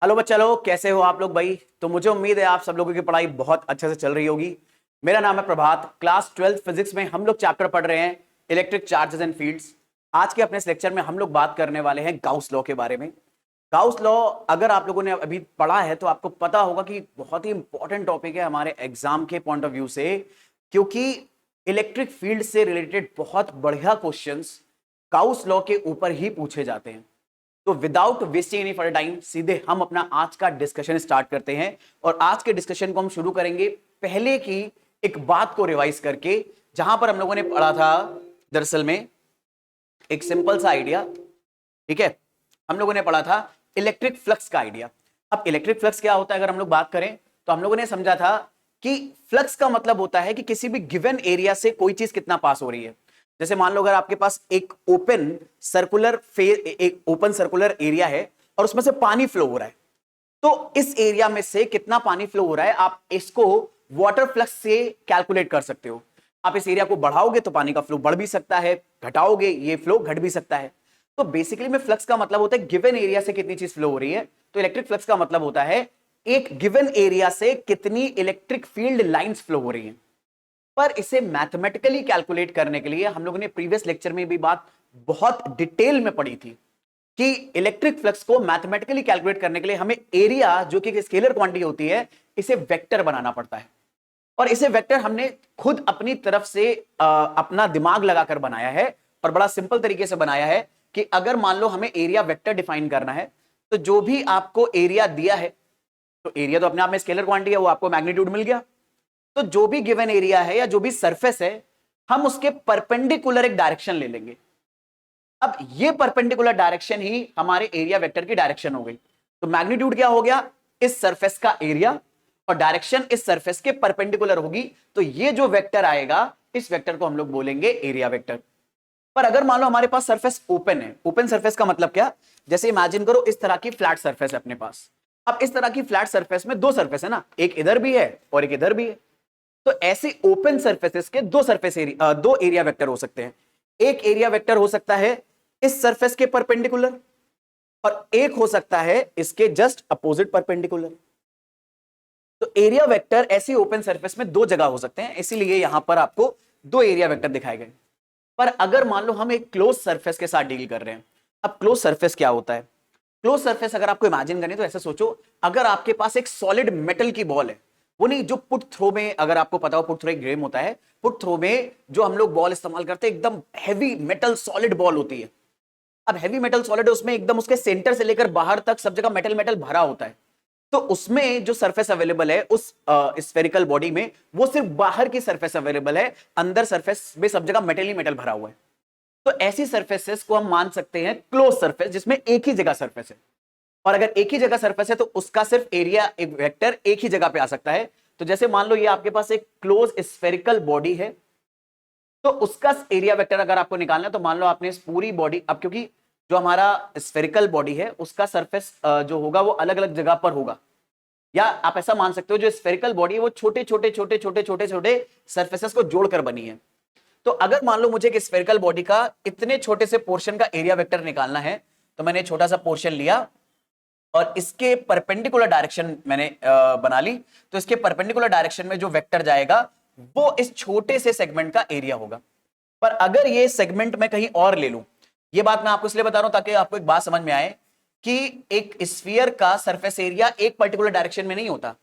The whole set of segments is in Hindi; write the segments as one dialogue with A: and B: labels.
A: हेलो बच्चा लोग, कैसे हो आप लोग भाई। तो मुझे उम्मीद है आप सब लोगों की पढ़ाई बहुत अच्छे से चल रही होगी। मेरा नाम है प्रभात। क्लास 12th फिजिक्स में हम लोग चैप्टर पढ़ रहे हैं इलेक्ट्रिक चार्जेस एंड फील्ड्स। आज के अपने इस लेक्चर में हम लोग बात करने वाले हैं गाउस लॉ के बारे में। गाउस लॉ अगर आप लोगों ने अभी पढ़ा है तो आपको पता होगा कि बहुत ही इंपॉर्टेंट टॉपिक है हमारे एग्जाम के पॉइंट ऑफ व्यू से, क्योंकि इलेक्ट्रिक फील्ड से रिलेटेड बहुत बढ़िया क्वेश्चंस गाउस लॉ के ऊपर ही पूछे जाते हैं। तो without wasting any further time सीधे हम अपना आज का डिस्कशन स्टार्ट करते हैं। और आज के डिस्कशन को हम शुरू करेंगे पहले की एक बात को रिवाइज करके, जहां पर हम लोगों ने पढ़ा था दरअसल में एक सिंपल सा आइडिया। ठीक है, हम लोगों ने पढ़ा था इलेक्ट्रिक फ्लक्स का आइडिया। अब इलेक्ट्रिक फ्लक्स क्या होता है अगर हम लोग बात करें तो हम लोगों ने समझा था कि फ्लक्स का मतलब होता है कि किसी भी गिवन एरिया से कोई चीज कितना पास हो रही है। जैसे मान लो अगर आपके पास एक ओपन सर्कुलर एरिया है और उसमें से पानी फ्लो हो रहा है, तो इस एरिया में से कितना पानी फ्लो हो रहा है आप इसको वाटर फ्लक्स से कैलकुलेट कर सकते हो। आप इस एरिया को बढ़ाओगे तो पानी का फ्लो बढ़ भी सकता है, घटाओगे ये फ्लो घट भी सकता है। तो बेसिकली में फ्लक्स का मतलब होता है गिवन एरिया से कितनी चीज फ्लो हो रही है। तो इलेक्ट्रिक फ्लक्स का मतलब होता है एक गिवन एरिया से कितनी इलेक्ट्रिक फील्ड लाइंस फ्लो हो रही हैं। पर इसे मैथमेटिकली कैलकुलेट करने के लिए हम लोगों ने प्रीवियस लेक्चर में भी बात बहुत डिटेल में पढ़ी थी कि इलेक्ट्रिक फ्लक्स को मैथमेटिकली कैलकुलेट करने के लिए हमें एरिया जो कि स्केलर क्वांटिटी होती है इसे वेक्टर बनाना पड़ता है। और इसे वेक्टर हमने खुद अपनी तरफ से अपना दिमाग लगाकर बनाया है और बड़ा सिंपल तरीके से बनाया है कि अगर मान लो हमें एरिया वेक्टर डिफाइन करना है तो जो भी आपको एरिया दिया है, तो एरिया तो अपने आप में स्केलर क्वांटिटी है, वो आपको मैग्नीट्यूड मिल गया। तो जो भी गिवन एरिया है या जो भी सरफेस है हम उसके परपेंडिकुलर एक डायरेक्शन ले लेंगे। अब ये परपेंडिकुलर डायरेक्शन ही हमारे एरिया वेक्टर की डायरेक्शन हो गई। तो मैग्नीट्यूड क्या हो गया, इस सरफेस का एरिया, और डायरेक्शन इस सरफेस के परपेंडिकुलर होगी। तो ये जो वेक्टर आएगा इस वेक्टर को हम लोग बोलेंगे एरिया वेक्टर। पर अगर मान लो हमारे पास सरफेस ओपन है, ओपन सरफेस का मतलब क्या, जैसे इमेजिन करो इस तरह की फ्लैट सरफेस है अपने पास। अब इस तरह की फ्लैट सरफेस में दो सरफेस है ना, एक इधर भी है और एक इधर भी है। तो ऐसे ओपन सरफेसेस के दो एरिया वेक्टर हो सकते हैं। एक एरिया वेक्टर हो सकता है इस सरफेस के परपेंडिकुलर और एक हो सकता है इसके जस्ट अपोजिट परपेंडिकुलर। तो एरिया वेक्टर ऐसी ओपन सरफेस में दो जगह हो सकते हैं, इसीलिए यहां पर आपको दो एरिया वेक्टर दिखाए गए। पर अगर मान लो हम एक क्लोज सरफेस के साथ डील कर रहे हैं। अब क्लोज सरफेस क्या होता है, क्लोज सरफेस अगर आपको इमेजिन करें तो ऐसे सोचो, अगर आपके पास एक सॉलिड मेटल की बॉल है, वो नहीं जो पुट थ्रो में, अगर आपको पता हो पुट थ्रो एक गेम होता है, पुट थ्रो में जो हम लोग बॉल इस्तेमाल करते हैं एकदम हैवी मेटल सॉलिड बॉल होती है। अब हैवी मेटल सॉलिड है, उसमें एकदम उसके सेंटर से लेकर बाहर तक सब जगह मेटल मेटल भरा होता है। तो उसमें जो सरफेस अवेलेबल है उस स्फेरिकल बॉडी में, वो सिर्फ बाहर की सरफेस अवेलेबल है, अंदर सरफेस में सब जगह मेटल ही मेटल भरा हुआ है। तो ऐसी सरफेसेस को हम मान सकते हैं क्लोज सरफेस, जिसमें एक ही जगह सरफेस है। और अगर एक ही जगह सरफेस है तो उसका सिर्फ एरिया एक वेक्टर एक ही जगह पे आ सकता है। तो जैसे मान लो ये आपके पास एक क्लोज स्फेरिकल बॉडी है, तो उसका एरिया वेक्टर अगर आपको निकालना है तो मान लो आपने इस पूरी बॉडी, अब क्योंकि जो हमारा स्फेरिकल बॉडी है उसका सरफेस जो होगा वो अलग अलग जगह पर होगा, या आप ऐसा मान सकते हो जो स्फेरिकल बॉडी है वो छोटे छोटे छोटे छोटे छोटे छोटे सरफेसेस को जोड़कर बनी है। तो अगर मान लो मुझे एक स्फेरिकल बॉडी का इतने छोटे से पोर्शन का एरिया वेक्टर निकालना है, तो मैंने छोटा सा पोर्शन लिया और इसके परपेंडिकुलर डायरेक्शन मैंने बना ली। तो इसके परपेंडिकुलर डायरेक्शन में जो वेक्टर जाएगा वो इस छोटे से सेगमेंट का एरिया होगा। पर अगर ये सेगमेंट मैं कहीं और ले लूं, ये बात मैं आपको इसलिए बता रहा हूं ताकि आपको एक बात समझ में आए कि एक स्फीयर का सरफेस एरिया एक पर्टिकुलर डायरेक्शन में नहीं होता,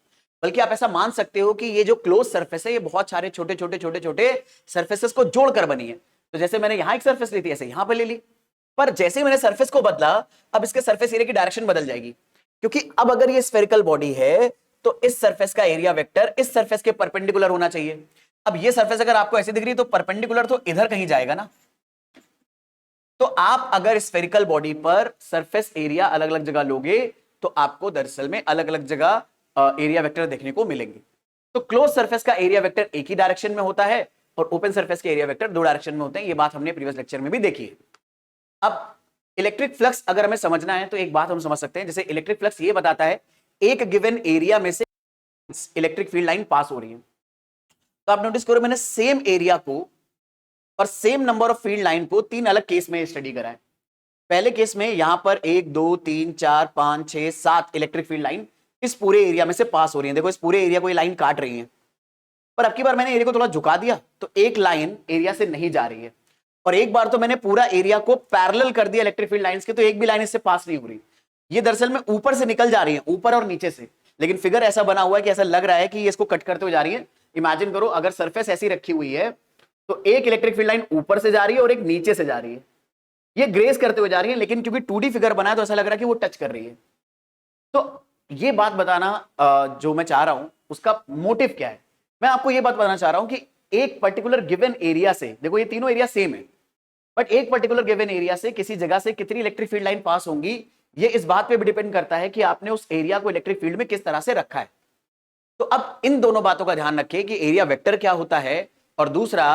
A: बल्कि आप ऐसा मान सकते हो कि ये जो क्लोज सरफेस है ये बहुत सारे छोटे छोटे छोटे छोटे सरफेसेस को जोड़कर बनी है। तो जैसे मैंने यहां एक सरफेस ली थी, ऐसे यहां पर ले ली। पर जैसे ही मैंने सरफेस को बदला, अब इसके सरफेस एरिया की डायरेक्शन बदल जाएगी, क्योंकि अब अगर ये स्फेरिकल बॉडी है तो इस सरफेस का एरिया वेक्टर इस सरफेस के परपेंडिकुलर होना चाहिए। अब ये सरफेस अगर आपको ऐसे दिख रही है तो परपेंडिकुलर तो इधर कहीं जाएगा ना। तो आप अगर स्फेरिकल बॉडी पर सरफेस एरिया अलग अलग जगह लोगे तो आपको दरअसल में अलग अलग जगह एरिया वेक्टर देखने को मिलेंगे। तो क्लोज सरफेस का एरिया वेक्टर एक ही डायरेक्शन में होता है और ओपन सरफेस के एरिया वेक्टर दो डायरेक्शन में होते हैं। ये बात हमने प्रीवियस लेक्चर में भी देखी है। अब इलेक्ट्रिक फ्लक्स अगर हमें समझना है तो एक बात हम समझ सकते हैं, जैसे इलेक्ट्रिक फ्लक्स ये बताता है एक गिवन एरिया में से इलेक्ट्रिक फील्ड लाइन पास हो रही है। तो आप नोटिस करो मैंने सेम एरिया को और same number of field line को तीन अलग केस में स्टडी करा है। पहले केस में यहां पर 1 2 3 4 5 6 7 इलेक्ट्रिक फील्ड लाइन इस पूरे एरिया में से पास हो रही है। देखो इस पूरे एरिया को ये लाइन काट रही है, पर अब की बार मैंने एरिया को थोड़ा झुका दिया तो एक लाइन एरिया से नहीं जा रही है, और एक बार तो मैंने पूरा एरिया को पैरेलल कर दिया इलेक्ट्रिक फील्ड लाइंस के, तो एक भी लाइन इससे पास नहीं हो रही। ये दरअसल में ऊपर से निकल जा रही है, ऊपर और नीचे से, लेकिन फिगर ऐसा बना हुआ है कि ऐसा लग रहा है कि ये इसको कट करते हुए जा रही है। इमेजिन करो अगर सरफेस ऐसी रखी हुई है तो एक इलेक्ट्रिक फील्ड लाइन ऊपर से जा रही है और एक नीचे से जा रही है, ये ग्रेस करते हुए जा रही है, लेकिन क्योंकि 2D फिगर बना है तो ऐसा लग रहा है कि वो टच कर रही है। तो ये बात बताना जो मैं चाह रहा हूं उसका मोटिव क्या है, मैं आपको ये बात बताना चाह रहा हूं कि एक पर्टिकुलर गिवन एरिया से, देखो ये तीनों एरिया सेम है, बट एक पर्टिकुलर गिवन एरिया से किसी जगह से कितनी इलेक्ट्रिक फील्ड लाइन पास होंगी ये इस बात पे भी डिपेंड करता है कि आपने उस एरिया को इलेक्ट्रिक फील्ड में किस तरह से रखा है। तो अब इन दोनों बातों का ध्यान रखें कि एरिया वेक्टर क्या होता है और दूसरा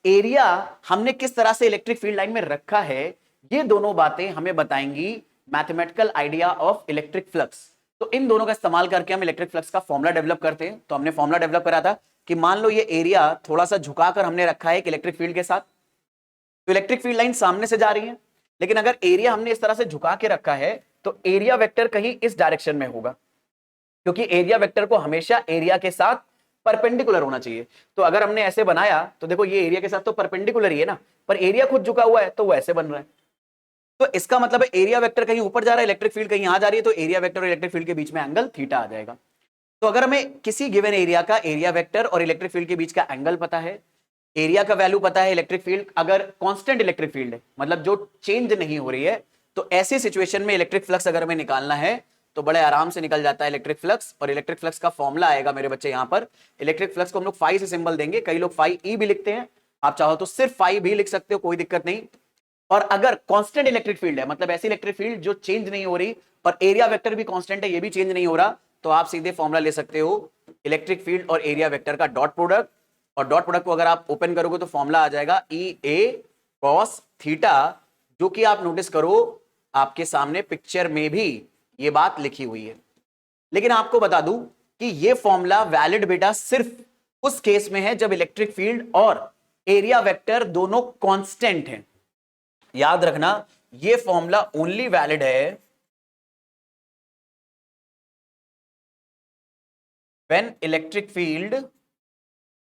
A: एरिया हमने किस तरह से इलेक्ट्रिक फील्ड लाइन में रखा है, ये दोनों बातें हमें बताएंगी mathematical idea of electric flux. तो इन दोनों का इस्तेमाल करके हम इलेक्ट्रिक फ्लक्स का फॉर्मूला डेवलप करते हैं। तो हमने फॉर्मूला डेवलप करा था कि मान लो ये एरिया थोड़ा सा झुकाकर हमने रखा है एक इलेक्ट्रिक फील्ड के साथ, तो इलेक्ट्रिक फील्ड लाइन सामने से जा रही है, लेकिन अगर एरिया हमने इस तरह से झुका के रखा है तो एरिया वेक्टर कहीं इस डायरेक्शन में होगा, क्योंकि एरिया वेक्टर को हमेशा एरिया के साथ परपेंडिकुलर होना चाहिए। तो अगर हमने ऐसे बनाया तो देखो ये एरिया के साथ तो परपेंडिकुलर ही है ना, पर एरिया खुद झुका हुआ है तो वो ऐसे बन रहा है। तो इसका मतलब है एरिया वेक्टर कहीं ऊपर जा रहा है, इलेक्ट्रिक फील्ड कहीं यहां जा रही है, तो एरिया वेक्टर और इलेक्ट्रिक फील्ड के बीच में एंगल थीटा आ जाएगा। तो अगर हमें किसी गिवन एरिया का एरिया वेक्टर और इलेक्ट्रिक फील्ड के बीच का एंगल पता है, एरिया का वैल्यू पता है, इलेक्ट्रिक फील्ड अगर कांस्टेंट इलेक्ट्रिक फील्ड है मतलब जो चेंज नहीं हो रही है, तो ऐसी सिचुएशन में इलेक्ट्रिक फ्लक्स अगर हमें निकालना है तो बड़े आराम से निकल जाता है इलेक्ट्रिक फ्लक्स। और इलेक्ट्रिक फ्लक्स का फॉर्मूला आएगा मेरे बच्चे यहां पर, इलेक्ट्रिक फ्लक्स को हम लोग फाई से सिंबल देंगे, कई लोग फाई ई भी लिखते हैं, आप चाहो तो सिर्फ फाई भी लिख सकते हो, कोई दिक्कत नहीं। और अगर कांस्टेंट इलेक्ट्रिक फील्ड है मतलब ऐसी इलेक्ट्रिक फील्ड जो चेंज नहीं हो रही और एरिया वेक्टर भी कांस्टेंट है, ये भी चेंज नहीं हो रहा, तो आप सीधे फॉर्मूला ले सकते हो इलेक्ट्रिक फील्ड और एरिया वेक्टर का डॉट प्रोडक्ट, और डॉट प्रोडक्ट को अगर आप ओपन करोगे तो फॉर्मूला आ जाएगा ई ए कॉस थीटा, जो कि आप नोटिस करो आपके सामने पिक्चर में भी ये बात लिखी हुई है। लेकिन आपको बता दूं कि ये फॉर्मूला वैलिड बेटा सिर्फ उस केस में है जब इलेक्ट्रिक फील्ड और एरिया वेक्टर दोनों कांस्टेंट हैं। याद रखना ये फॉर्मूला ओनली वैलिड है when electric field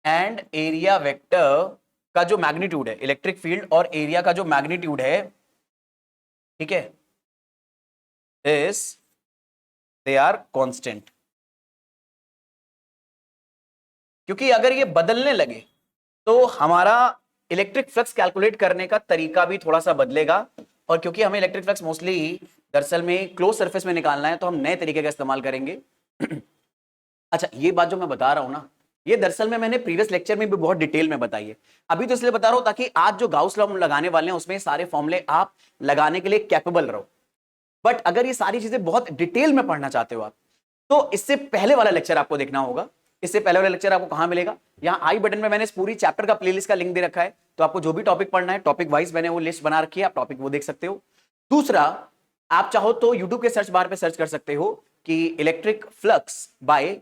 A: and area vector का जो मैग्नीट्यूड है, इलेक्ट्रिक फील्ड और एरिया का जो मैग्नीट्यूड है, ठीक है, इज दे आर कांस्टेंट। क्योंकि अगर ये बदलने लगे तो हमारा इलेक्ट्रिक फ्लक्स कैलकुलेट करने का तरीका भी थोड़ा सा बदलेगा, और क्योंकि हमें इलेक्ट्रिक फ्लक्स मोस्टली दरअसल में क्लोज सरफेस में निकालना है तो हम नए तरीके का इस्तेमाल करेंगे। अच्छा ये बात जो मैं बता रहा हूं ना, ये दरअसल में मैंने प्रीवियस लेक्चर में भी बहुत डिटेल में बताई है, अभी तो इसलिए बता रहा हूं ताकि आज जो गाउस लॉ हम लगाने वाले हैं उसमें सारे फॉर्मूले आप लगाने के लिए कैपेबल रहो। बट अगर ये सारी चीजें बहुत डिटेल में पढ़ना चाहते हो आप, तो इससे पहले वाला लेक्चर आपको देखना होगा। इससे पहले वाला लेक्चर आपको कहां मिलेगा, यहां आई बटन में मैंने इस पूरी चैप्टर का प्लेलिस्ट का लिंक दे रखा है, तो आपको जो भी टॉपिक पढ़ना है टॉपिक वाइज मैंने वो लिस्ट बना रखी है, आप टॉपिक वो देख सकते हो। दूसरा, आप चाहो तो यूट्यूब के सर्च बार पे सर्च कर सकते हो कि इलेक्ट्रिक फ्लक्स बाय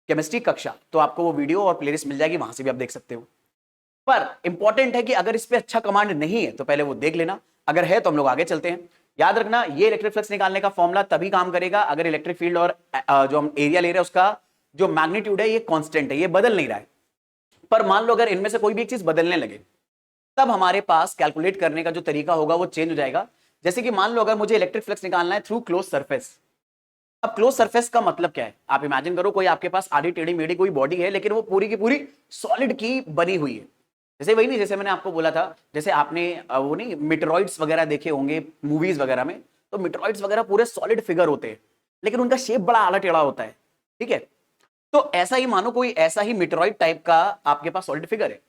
A: केमिस्ट्री कक्षा, तो आपको वो वीडियो और प्लेलिस्ट मिल जाएगी, वहां से भी आप देख सकते हो। पर इंपॉर्टेंट है कि अगर इस पे अच्छा कमांड नहीं है तो पहले वो देख लेना, अगर है तो हम लोग आगे चलते हैं। याद रखना ये इलेक्ट्रिक फ्लक्स निकालने का फॉर्मूला तभी काम करेगा अगर इलेक्ट्रिक फील्ड और जो हम एरिया ले रहे हैं उसका जो मैग्नीट्यूड है ये कांस्टेंट है, ये बदल नहीं रहा है। पर मान लो अगर इनमें से कोई भी एक चीज बदलने लगे, तब हमारे पास कैलकुलेट करने का जो तरीका होगा वो चेंज हो जाएगा। जैसे कि मान लो अगर मुझे इलेक्ट्रिक फ्लक्स निकालना है थ्रू क्लोज सरफेस, अब क्लोज सरफेस का मतलब क्या है, आप इमेजिन करो कोई आपके पास आधी टेढ़ी मेढ़ी कोई बॉडी है लेकिन वो पूरी की पूरी सॉलिड की बनी हुई है। जैसे वही नहीं, जैसे मैंने आपको बोला था, जैसे आपने वो नहीं मेटेरॉइड्स वगैरह देखे होंगे मूवीज वगैरह में, तो मेटेरॉइड्स वगैरह पूरे सॉलिड फिगर होते हैं लेकिन उनका शेप बड़ा आला टेढ़ा होता है, ठीक है। तो ऐसा ही मानो कोई ऐसा ही मेटेरॉइड टाइप का आपके पास सॉलिड फिगर है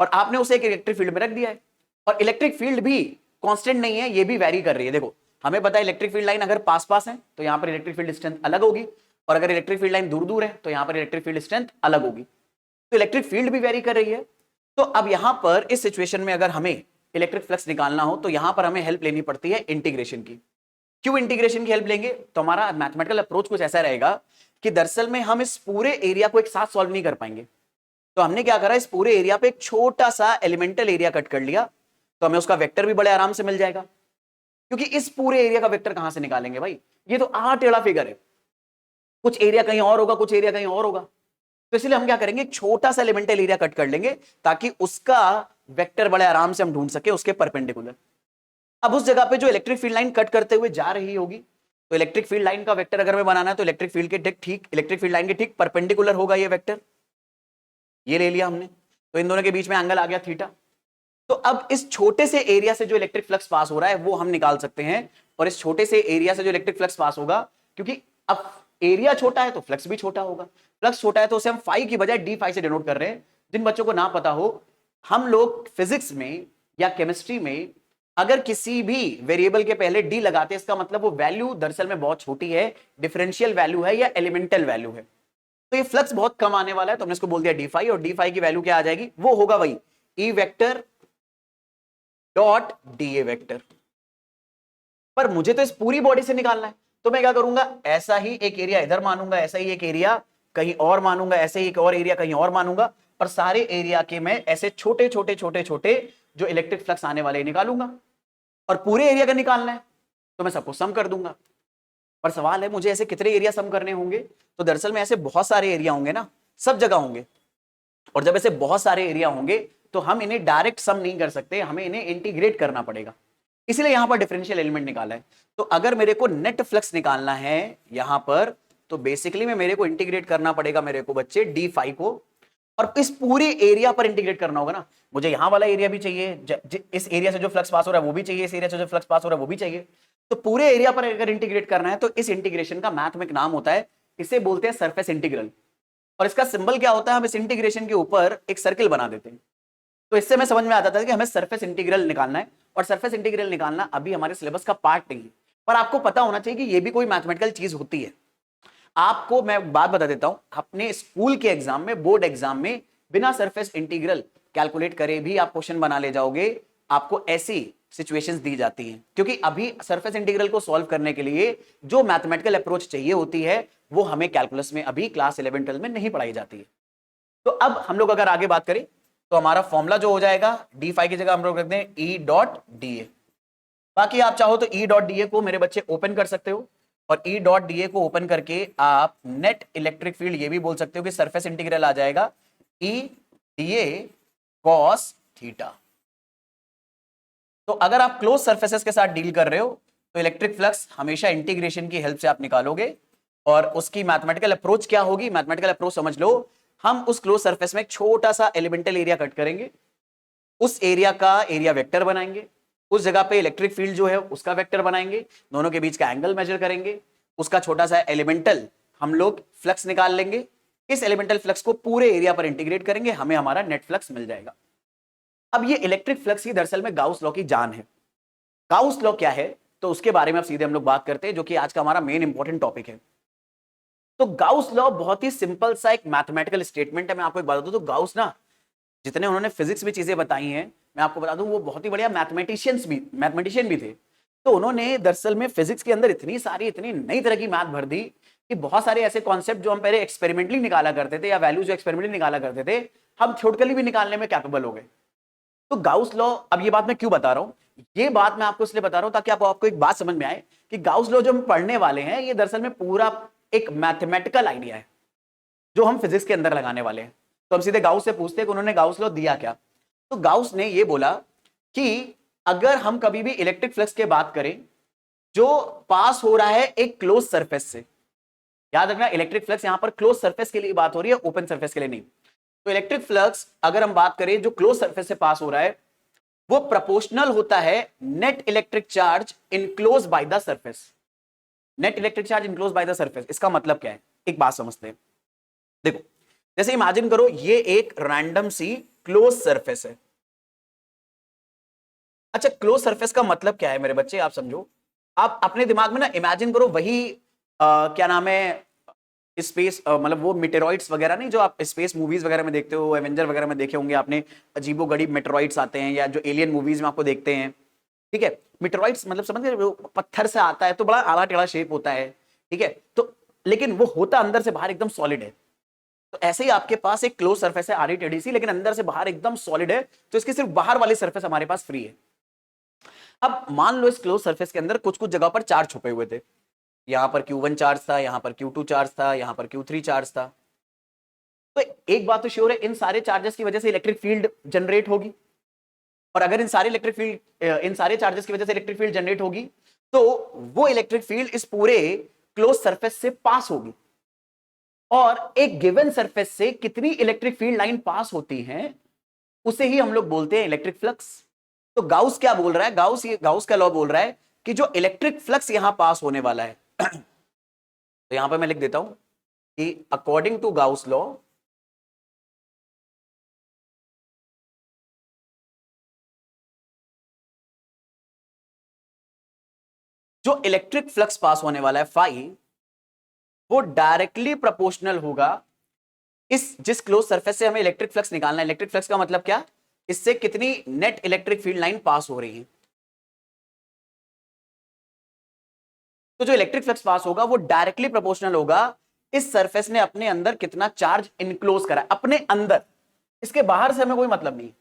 A: और आपने उसे एक इलेक्ट्रिक फील्ड में रख दिया है, और इलेक्ट्रिक फील्ड भी कांस्टेंट नहीं है, ये भी वैरी कर रही है। देखो हमें पता है इलेक्ट्रिक फील्ड लाइन अगर पास पास है तो यहां पर इलेक्ट्रिक फील्ड स्ट्रेंथ अलग होगी, और अगर इलेक्ट्रिक फील्ड लाइन दूर दूर है तो यहां पर इलेक्ट्रिक फील्ड स्ट्रेंथ अलग होगी, तो इलेक्ट्रिक फील्ड भी वेरी कर रही है। तो अब यहां पर इस सिचुएशन में अगर हमें इलेक्ट्रिक फ्लक्स निकालना हो तो यहां पर हमें हेल्प लेनी पड़ती है इंटीग्रेशन की। क्यों इंटीग्रेशन की हेल्प लेंगे, तो हमारा मैथमेटिकल अप्रोच कुछ ऐसा रहेगा कि दरअसल में हम इस पूरे एरिया को एक साथ सॉल्व नहीं कर पाएंगे, तो हमने क्या करा, इस पूरे एरिया पे एक छोटा सा एलिमेंटल एरिया कट कर लिया, तो हमें उसका वेक्टर भी बड़े आराम से मिल जाएगा। क्योंकि इस पूरे एरिया का वेक्टर कहां से निकालेंगे भाई, ये तो टेढ़ा फिगर है, कुछ एरिया कहीं और होगा, कुछ एरिया कहीं और होगा। तो इसलिए हम क्या करेंगे, एक छोटा सा एलिमेंटल एरिया कट कर लेंगे ताकि उसका वेक्टर बड़े आराम से हम ढूंढ सके उसके परपेंडिकुलर। अब उस जगह पे जो इलेक्ट्रिक फील्ड लाइन कट करते हुए जा रही होगी, तो इलेक्ट्रिक फील्ड लाइन का वेक्टर अगर मैं बनाना है तो इलेक्ट्रिक फील्ड के ठीक इलेक्ट्रिक फील्ड लाइन के ठीक परपेंडिकुलर होगा ये वेक्टर, ये ले लिया हमने, तो इन दोनों के बीच में एंगल आ गया थीटा। तो अब इस छोटे से एरिया से जो इलेक्ट्रिक फ्लक्स पास हो रहा है वो हम निकाल सकते हैं, और इस छोटे से एरिया से जो इलेक्ट्रिक फ्लक्स पास होगा, क्योंकि अब एरिया छोटा है तो फ्लक्स भी छोटा होगा, फ्लक्स छोटा है तो उसे हम फाई की बजाय डी फाई से डिनोट कर रहे हैं। जिन बच्चों को ना पता हो, हम लोग फिजिक्स में या केमिस्ट्री में अगर किसी भी वेरिएबल के पहले डी लगाते हैं, इसका मतलब वो वैल्यू दरअसल में बहुत छोटी है, डिफरेंशियल वैल्यू है या एलिमेंटल वैल्यू है, तो ये फ्लक्स बहुत कम आने वाला है, तो हमने इसको बोल दिया डी फाई, और डी फाई की वैल्यू क्या आ जाएगी, वो होगा वही ई vector dot D A vector. पर मुझे तो इस पूरी बॉडी से निकालना है, तो मैं क्या करूंगा, ऐसा ही एक एरिया इधर मानूंगा, ऐसा ही एक एरिया कहीं और मानूंगा, ऐसे ही एक और एरिया कहीं और मानूंगा, और सारे एरिया के मैं ऐसे छोटे छोटे छोटे छोटे जो इलेक्ट्रिक फ्लक्स आने वाले निकालूंगा, और पूरे एरिया का निकालना है तो मैं सबको सम कर दूंगा। पर सवाल है मुझे ऐसे कितने एरिया सम करने होंगे, तो दरअसल में ऐसे बहुत सारे एरिया होंगे ना, सब जगह होंगे, और जब ऐसे बहुत सारे एरिया होंगे तो हम इन्हें डायरेक्ट सम नहीं कर सकते, हमें इन्हें इंटीग्रेट करना पड़ेगा, इसलिए यहां पर डिफरेंशियल एलिमेंट निकाला है। तो अगर मेरे को नेट फ्लक्स निकालना है यहां पर, तो बेसिकली में मेरे को इंटीग्रेट करना पड़ेगा मेरे को बच्चे डी फाई को, और इस पूरे एरिया पर इंटीग्रेट करना होगा ना, मुझे यहां वाला एरिया भी चाहिए, इस एरिया से जो फ्लक्स पास हो रहा है वो भी चाहिए, इस एरिया से जो फ्लक्स पास हो रहा है वो भी चाहिए, तो पूरे एरिया पर अगर इंटीग्रेट करना है तो इस इंटीग्रेशन का मैथ में एक नाम होता है, इसे बोलते हैं सरफेस इंटीग्रल, और इसका सिंबल क्या होता है, हम इस इंटीग्रेशन के ऊपर एक सर्किल बना देते हैं। तो इससे हमें समझ में आता था कि हमें सरफेस इंटीग्रल निकालना है, और सरफेस इंटीग्रल निकालना अभी हमारे सिलेबस का पार्ट नहीं है, पर आपको पता होना चाहिए कि ये भी कोई मैथमेटिकल चीज होती है। आपको मैं बात बता देता हूं, अपने स्कूल के एग्जाम में, बोर्ड एग्जाम में बिना सरफेस इंटीग्रल कैलकुलेट करे भी आप क्वेश्चन बना ले जाओगे, आपको ऐसी सिचुएशंस दी जाती हैं, क्योंकि अभी सरफेस इंटीग्रल को सॉल्व करने के लिए जो मैथमेटिकल अप्रोच चाहिए होती है वो हमें कैलकुलस में अभी क्लास 11 12 में नहीं पढ़ाई जाती है। तो अब हम लोग अगर आगे बात करें तो हमारा फॉर्मूला जो हो जाएगा, डी फाई की जगह हम लोग रख दें ई डॉट डी ए। बाकी आप चाहो तो ई डॉट डी ए को मेरे बच्चे ओपन कर सकते हो, और ई डॉट डी ए को ओपन करके आप नेट इलेक्ट्रिक फील्ड ये भी बोल सकते हो कि सरफेस इंटीग्रल आ जाएगा ई डी ए कॉस थीटा। तो अगर आप क्लोज सरफेसेस के साथ डील कर रहे हो तो इलेक्ट्रिक फ्लक्स हमेशा इंटीग्रेशन की हेल्प से आप निकालोगे, और उसकी मैथमेटिकल अप्रोच क्या होगी, मैथमेटिकल अप्रोच समझ लो, हम उस क्लोज सरफेस में एक छोटा सा एलिमेंटल एरिया कट करेंगे, उस एरिया का एरिया वेक्टर बनाएंगे, उस जगह पे इलेक्ट्रिक फील्ड जो है उसका वेक्टर बनाएंगे, दोनों के बीच का एंगल मेजर करेंगे, उसका छोटा सा एलिमेंटल हम लोग फ्लक्स निकाल लेंगे, इस एलिमेंटल फ्लक्स को पूरे एरिया पर इंटीग्रेट करेंगे, हमें हमारा नेट फ्लक्स मिल जाएगा। अब ये इलेक्ट्रिक फ्लक्स ही दरअसल में गाउस लॉ की जान है। गाउस लॉ क्या है, तो उसके बारे में अब सीधे हम लोग बात करते हैं, जो कि आज का हमारा मेन इंपॉर्टेंट टॉपिक है। तो गाउस लॉ बहुत ही सिंपल सा एक मैथमेटिकल स्टेटमेंट है। मैं आपको एक बात बता दूं, तो गाउस ना, जितने उन्होंने फिजिक्स में चीजें बताई हैं, मैं आपको बता दूं वो बहुत ही बढ़िया मैथमेटिशियन भी थे। तो उन्होंने दरअसल में फिजिक्स के अंदर इतनी नई तरह की मैथ भर दी कि बहुत सारे ऐसे कॉन्सेप्ट जो हम पहले एक्सपेरिमेंटली निकाला करते थे, या वैल्यूज जो एक्सपेरिमेंटली निकाला करते थे, हम थ्योरेटिकली भी निकालने में कैपेबल हो गए। तो गाउस लॉ, अब ये बात मैं क्यों बता रहा हूं, ये बात मैं आपको इसलिए बता रहा हूं ताकि आपको एक बात समझ में आए कि गाउस लॉ जो हम पढ़ने वाले हैं ये दरअसल में पूरा एक मैथमेटिकल आइडिया है जो हम फिजिक्स के अंदर लगाने वाले हैं। तो हम सीधे गाउस से पूछते हैं कि उन्होंने गाउस लॉ दिया क्या। तो गाउस ने ये बोला कि अगर हम कभी भी इलेक्ट्रिक फ्लक्स की बात करें जो पास हो रहा है एक क्लोज सरफेस से, याद रखना इलेक्ट्रिक फ्लक्स यहां पर क्लोज सरफेस के लिए बात हो रही है, ओपन सरफेस के लिए नहीं। तो इलेक्ट्रिक फ्लक्स अगर हम बात करें जो क्लोज सरफेस से पास हो रहा है वो प्रोपोर्शनल होता है net electric charge enclose by the surface. Net electric charge enclose by the surface, इसका मतलब क्या है, एक बात समझते हैं। देखो, जैसे इमेजिन करो ये एक रैंडम सी क्लोज सरफेस है। अच्छा, क्लोज सरफेस का मतलब क्या है मेरे बच्चे, आप समझो, आप अपने दिमाग में ना इमेजिन करो वही क्या नाम है, स्पेस, मतलब वो मेटेरॉइड्स वगैरह नहीं जो आप स्पेस मूवीज वगैरह में देखते हो, एवेंजर वगैरह में देखे होंगे आपने, अजीबोगरीब मेटेरॉइड्स आते हैं, या जो एलियन मूवीज में आपको देखते हैं, ठीक है। मेटेरॉइड्स मतलब समझ गए, वो पत्थर से आता है तो बड़ा आला टेढ़ा शेप होता है, ठीक है, तो लेकिन वो होता अंदर से बाहर एकदम सॉलिड है। तो ऐसे ही आपके पास एक क्लोज सरफेस है आड़ी टेढ़ी सी, लेकिन अंदर से बाहर एकदम सॉलिड है, तो इसकी सिर्फ बाहर वाली सरफेस हमारे पास फ्री है। अब मान लो इस क्लोज सरफेस के अंदर कुछ कुछ जगह पर चार्ज छुपे हुए थे, यहां पर Q1 चार्ज था, यहां पर Q2 चार्ज था, यहां पर Q3 चार्ज था। तो एक बात तो श्योर है, इन सारे चार्जेस की वजह से इलेक्ट्रिक फील्ड जनरेट होगी, और अगर इन सारे चार्जेस की वजह से इलेक्ट्रिक फील्ड जनरेट होगी तो वो इलेक्ट्रिक फील्ड इस पूरे क्लोज सरफेस से पास होगी। और एक गिवन सरफेस से कितनी इलेक्ट्रिक फील्ड लाइन पास होती हैं उसे ही हम लोग बोलते हैं इलेक्ट्रिक फ्लक्स। तो गाउस क्या बोल रहा है, गाउस का लॉ बोल रहा है कि जो इलेक्ट्रिक फ्लक्स यहां पास होने वाला है तो यहां पर मैं लिख देता हूं कि अकॉर्डिंग टू गाउस लॉ, जो इलेक्ट्रिक फ्लक्स पास होने वाला है फाई, वो डायरेक्टली प्रोपोर्शनल होगा इस जिस क्लोज सरफेस से हमें इलेक्ट्रिक फ्लक्स निकालना है। इलेक्ट्रिक फ्लक्स का मतलब क्या, इससे कितनी नेट इलेक्ट्रिक फील्ड लाइन पास हो रही है। तो जो इलेक्ट्रिक फ्लक्स पास होगा वो डायरेक्टली प्रोपोर्शनल होगा इस सरफेस ने अपने अंदर कितना चार्ज इनक्लोज करा है, अपने अंदर, इसके बाहर से हमें कोई मतलब नहीं।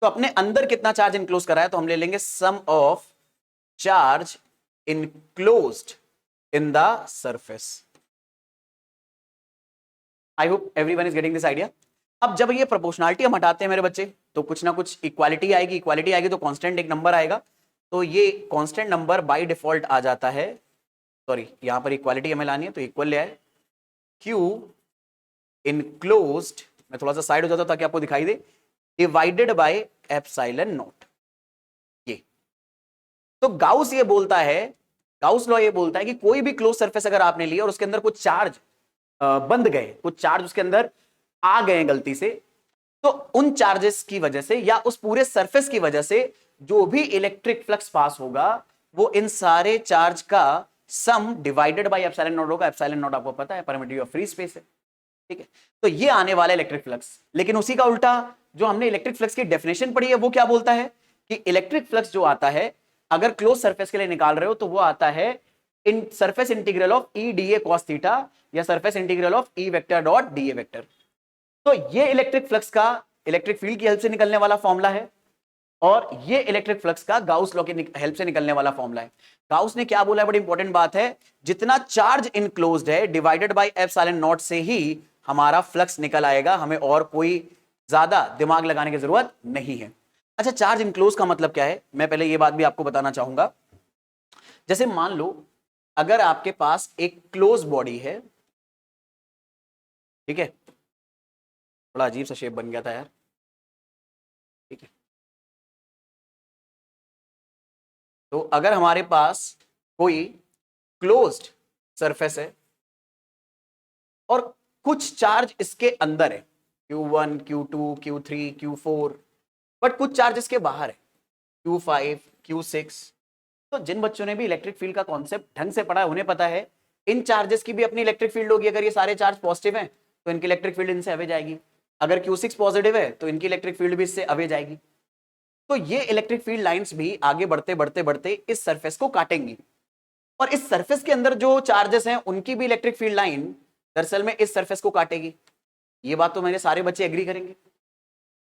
A: तो अपने अंदर कितना चार्ज इनक्लोज करा है, तो हम ले लेंगे sum of charge enclosed in the surface. I hope everyone is getting this idea. अब जब ये प्रोपोर्शनलिटी हम हटाते हैं मेरे बच्चे, तो कुछ ना कुछ इक्वालिटी आएगी, इक्वालिटी आएगी तो कांस्टेंट एक नंबर आएगा, तो ये कांस्टेंट नंबर बाय डिफॉल्ट आ जाता है, सॉरी यहां पर इक्वालिटी हमें लानी है तो इक्वल ले आए Q इनक्लोज्ड, मैं थोड़ा सा साइड हो जाता हूं ताकि आपको दिखाई दे, डिवाइडेड बाय एप्सिलॉन नॉट। ये तो गाउस ये बोलता है, गाउस लॉ ये बोलता है कि कोई भी क्लोज सरफेस अगर आपने लिया और उसके अंदर कुछ चार्ज बंद गए, कुछ चार्ज उसके अंदर आ गए गलती से, तो उन चार्जेस की वजह से या उस पूरे सरफेस की वजह से जो भी इलेक्ट्रिक फ्लक्स पास होगा वो इन सारे चार्ज का सम डिवाइडेड बाय एप्सिलॉन नॉट होगा। एप्सिलॉन नॉट आपको पता है परमिटिविटी ऑफ फ्री स्पेस है, ठीक है। तो ये आने वाला इलेक्ट्रिक फ्लक्स, लेकिन उसी का उल्टा जो हमने इलेक्ट्रिक फ्लक्स की डेफिनेशन पढ़ी है वो क्या बोलता है कि इलेक्ट्रिक फ्लक्स जो आता है अगर क्लोज सरफेस के लिए निकाल रहे हो तो वो आता है in surface integral of E D A cos theta या surface integral of E vector dot D A vector. तो ये इलेक्ट्रिक फ्लक्स का इलेक्ट्रिक फील्ड की हेल्प से निकलने वाला फॉर्मूला है, और ये इलेक्ट्रिक फ्लक्स का गाउस लॉ की हेल्प से निकलने वाला फॉर्मूला है। गाउस ने क्या बोला है, बड़ी इंपॉर्टेंट बात है, जितना चार्ज इनक्लोज्ड है डिवाइडेड बाय एप्सिलॉन नॉट से ही हमारा फ्लक्स निकल आएगा, हमें और कोई ज्यादा दिमाग लगाने की जरूरत नहीं है। अच्छा, चार्ज इनक्लोज का मतलब क्या है, मैं पहले ये बात भी आपको बताना चाहूंगा। जैसे मान लो अगर आपके पास एक क्लोज बॉडी है, ठीक है, बड़ा अजीब सा शेप बन गया था यार, ठीक है, तो अगर हमारे पास कोई क्लोज्ड सरफेस है और कुछ चार्ज इसके अंदर है, Q1 Q2 Q3 Q4, but कुछ चार्ज इसके बाहर है, Q5 Q6, तो जिन बच्चों ने भी इलेक्ट्रिक फील्ड का कॉन्सेप्ट ढंग से पढ़ा है उन्हें पता है इन चार्जेस की भी अपनी इलेक्ट्रिक फील्ड होगी। अगर ये सारे चार्ज पॉजिटिव हैं तो इनकी इलेक्ट्रिक फील्ड इनसे अवे जाएगी, अगर Q6 पॉजिटिव है तो इनकी इलेक्ट्रिक फील्ड भी इससे अवे जाएगी। तो ये इलेक्ट्रिक फील्ड लाइंस भी आगे बढ़ते बढ़ते बढ़ते इस सरफेस को काटेंगी, और इस सरफेस के अंदर जो चार्जेस हैं उनकी भी इलेक्ट्रिक फील्ड लाइन दरअसल में इस सरफेस को काटेगी। ये बात तो मेरे सारे बच्चे एग्री करेंगे।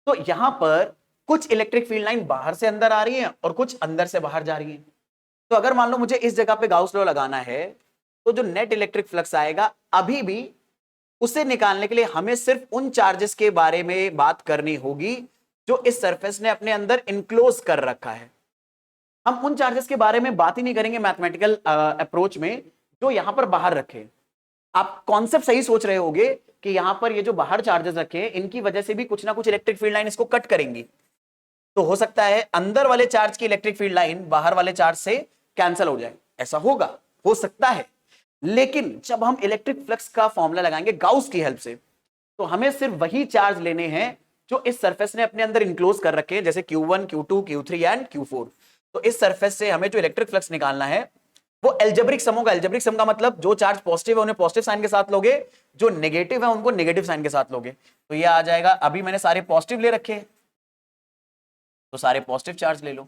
A: तो यहां पर कुछ इलेक्ट्रिक फील्ड लाइन बाहर से अंदर आ रही है और कुछ अंदर से बाहर जा रही है। तो अगर मान लो मुझे इस जगह पे गाउस लॉ लगाना है तो जो नेट इलेक्ट्रिक फ्लक्स आएगा अभी भी उसे निकालने के लिए हमें सिर्फ उन चार्जेस के बारे में बात करनी होगी जो इस सरफेस ने अपने अंदर इनक्लोज कर रखा है। हम उन चार्जेस के बारे में बात ही नहीं करेंगे मैथमेटिकल अप्रोच में जो यहां पर बाहर रखे। आप कॉन्सेप्ट सही सोच रहे होंगे कि यहां पर ये जो बाहर चार्जेस रखे हैं इनकी वजह से भी कुछ ना कुछ इलेक्ट्रिक फील्ड लाइन इसको कट करेंगी, तो हो सकता है अंदर वाले चार्ज की इलेक्ट्रिक फील्ड लाइन बाहर वाले चार्ज से कैंसिल हो जाए, ऐसा होगा, हो सकता है। लेकिन जब हम इलेक्ट्रिक फ्लक्स का फॉर्मूला लगाएंगे गाउस की हेल्प से, तो हमें सिर्फ वही चार्ज लेने हैं जो इस सरफेस ने अपने अंदर इंक्लोज कर रखे हैं, जैसे Q1 Q2 Q3 and Q4। तो इस सरफेस से हमें जो इलेक्ट्रिक फ्लक्स निकालना है वो एल्जेब्रिक सम होगा। एल्जेब्रिक सम का मतलब जो चार्ज पॉजिटिव है उन्हें पॉजिटिव साइन के साथ लोगे, जो नेगेटिव है उनको नेगेटिव साइन के साथ लोगे। तो ये आ जाएगा, अभी मैंने सारे पॉजिटिव ले रखे हैं तो सारे पॉजिटिव चार्ज ले लो,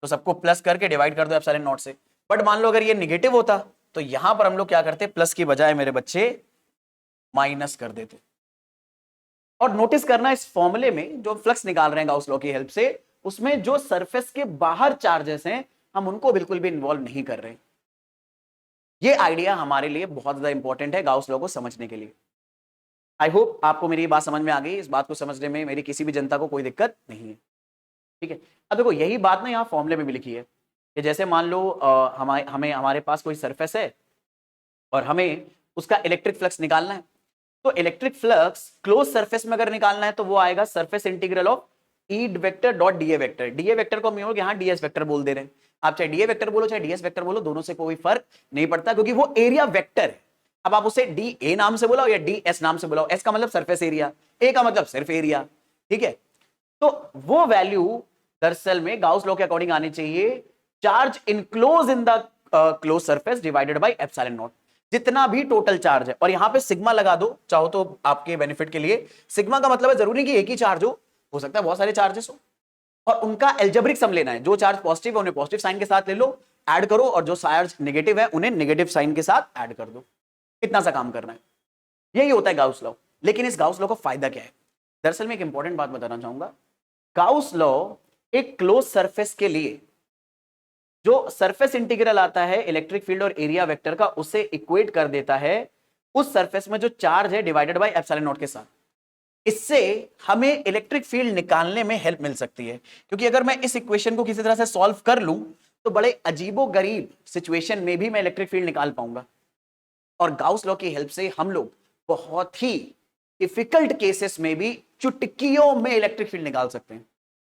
A: तो सबको प्लस करके डिवाइड कर दो एप्सिलॉन नॉट से। बट मान लो अगर ये नेगेटिव होता तो यहां पर हम लोग क्या करते, प्लस की बजाय मेरे बच्चे माइनस कर देते। और नोटिस करना इस फॉर्मूले में जो फ्लक्स निकाल रहे हैं गाउस लॉ की हेल्प से, उसमें जो सरफेस के बाहर चार्जेस हैं हम उनको बिल्कुल भी इन्वॉल्व नहीं कर रहे। ये आइडिया हमारे लिए बहुत ज्यादा इंपॉर्टेंट है गाउस लॉ को समझने के लिए। आई होप आपको मेरी बात समझ में आ गई। इस बात को समझने में मेरी किसी भी जनता को कोई दिक्कत नहीं है, ठीक है। अब देखो यही बात ना यहाँ फॉर्मूले में भी लिखी है कि जैसे मान लो हमारे पास कोई सरफेस है और हमें उसका इलेक्ट्रिक फ्लक्स निकालना है। तो इलेक्ट्रिक फ्लक्स क्लोज सरफेस में अगर निकालना है तो वो आएगा surface integral of E vector dot DA vector. DA vector को हम यहाँ डीएस वेक्टर बोल दे रहे हैं। आप चाहे डीए वेक्टर बोलो चाहे डीएस वेक्टर बोलो, दोनों से कोई फर्क नहीं पड़ता क्योंकि वो एरिया वेक्टर है। अब आप उसे डी ए नाम से बुलाओ या डी एस नाम से बुलाओ, एस का मतलब सरफेस एरिया, ए का मतलब सिर्फ एरिया, ठीक है। तो वो वैल्यू दरअसल में गाउस लॉ के अकॉर्डिंग आनी चाहिए, charge enclose in the close surface divided by epsilon not, जितना भी टोटल चार्ज है। और यहां पे सिग्मा लगा दो चाहो तो आपके बेनिफिट के लिए। सिग्मा का मतलब है जरूरी कि एक ही चार्ज हो सकता है बहुत सारे चार्जेस हो, और उनका एल्जेब्रिक सम लेना है। जो चार्ज पॉजिटिव है उन्हें पॉजिटिव साइन के साथ ले लो, ऐड करो, और जो चार्ज नेगेटिव है उन्हें नेगेटिव साइन के साथ ऐड कर दो। इतना सा काम करना है, यही होता है गाउस लॉ। लेकिन इस गाउस लॉ का फायदा क्या है? दरअसल मैं एक इंपॉर्टेंट बात बताना चाहूंगा। गाउस लॉ एक क्लोज सरफेस के लिए जो सरफेस इंटीग्रल आता है इलेक्ट्रिक फील्ड और एरिया वेक्टर का, उसे इक्वेट कर देता है उस सरफेस में जो चार्ज है डिवाइडेड बाय एप्सिलॉन नॉट के साथ। इससे हमें इलेक्ट्रिक फील्ड निकालने में हेल्प मिल सकती है, क्योंकि अगर मैं इस इक्वेशन को किसी तरह से सॉल्व कर लूं तो बड़े अजीबो गरीब सिचुएशन में भी मैं इलेक्ट्रिक फील्ड निकाल पाऊंगा। और गाउस लॉ की हेल्प से हम लोग बहुत ही डिफिकल्ट केसेस में भी चुटकियों में इलेक्ट्रिक फील्ड निकाल सकते हैं।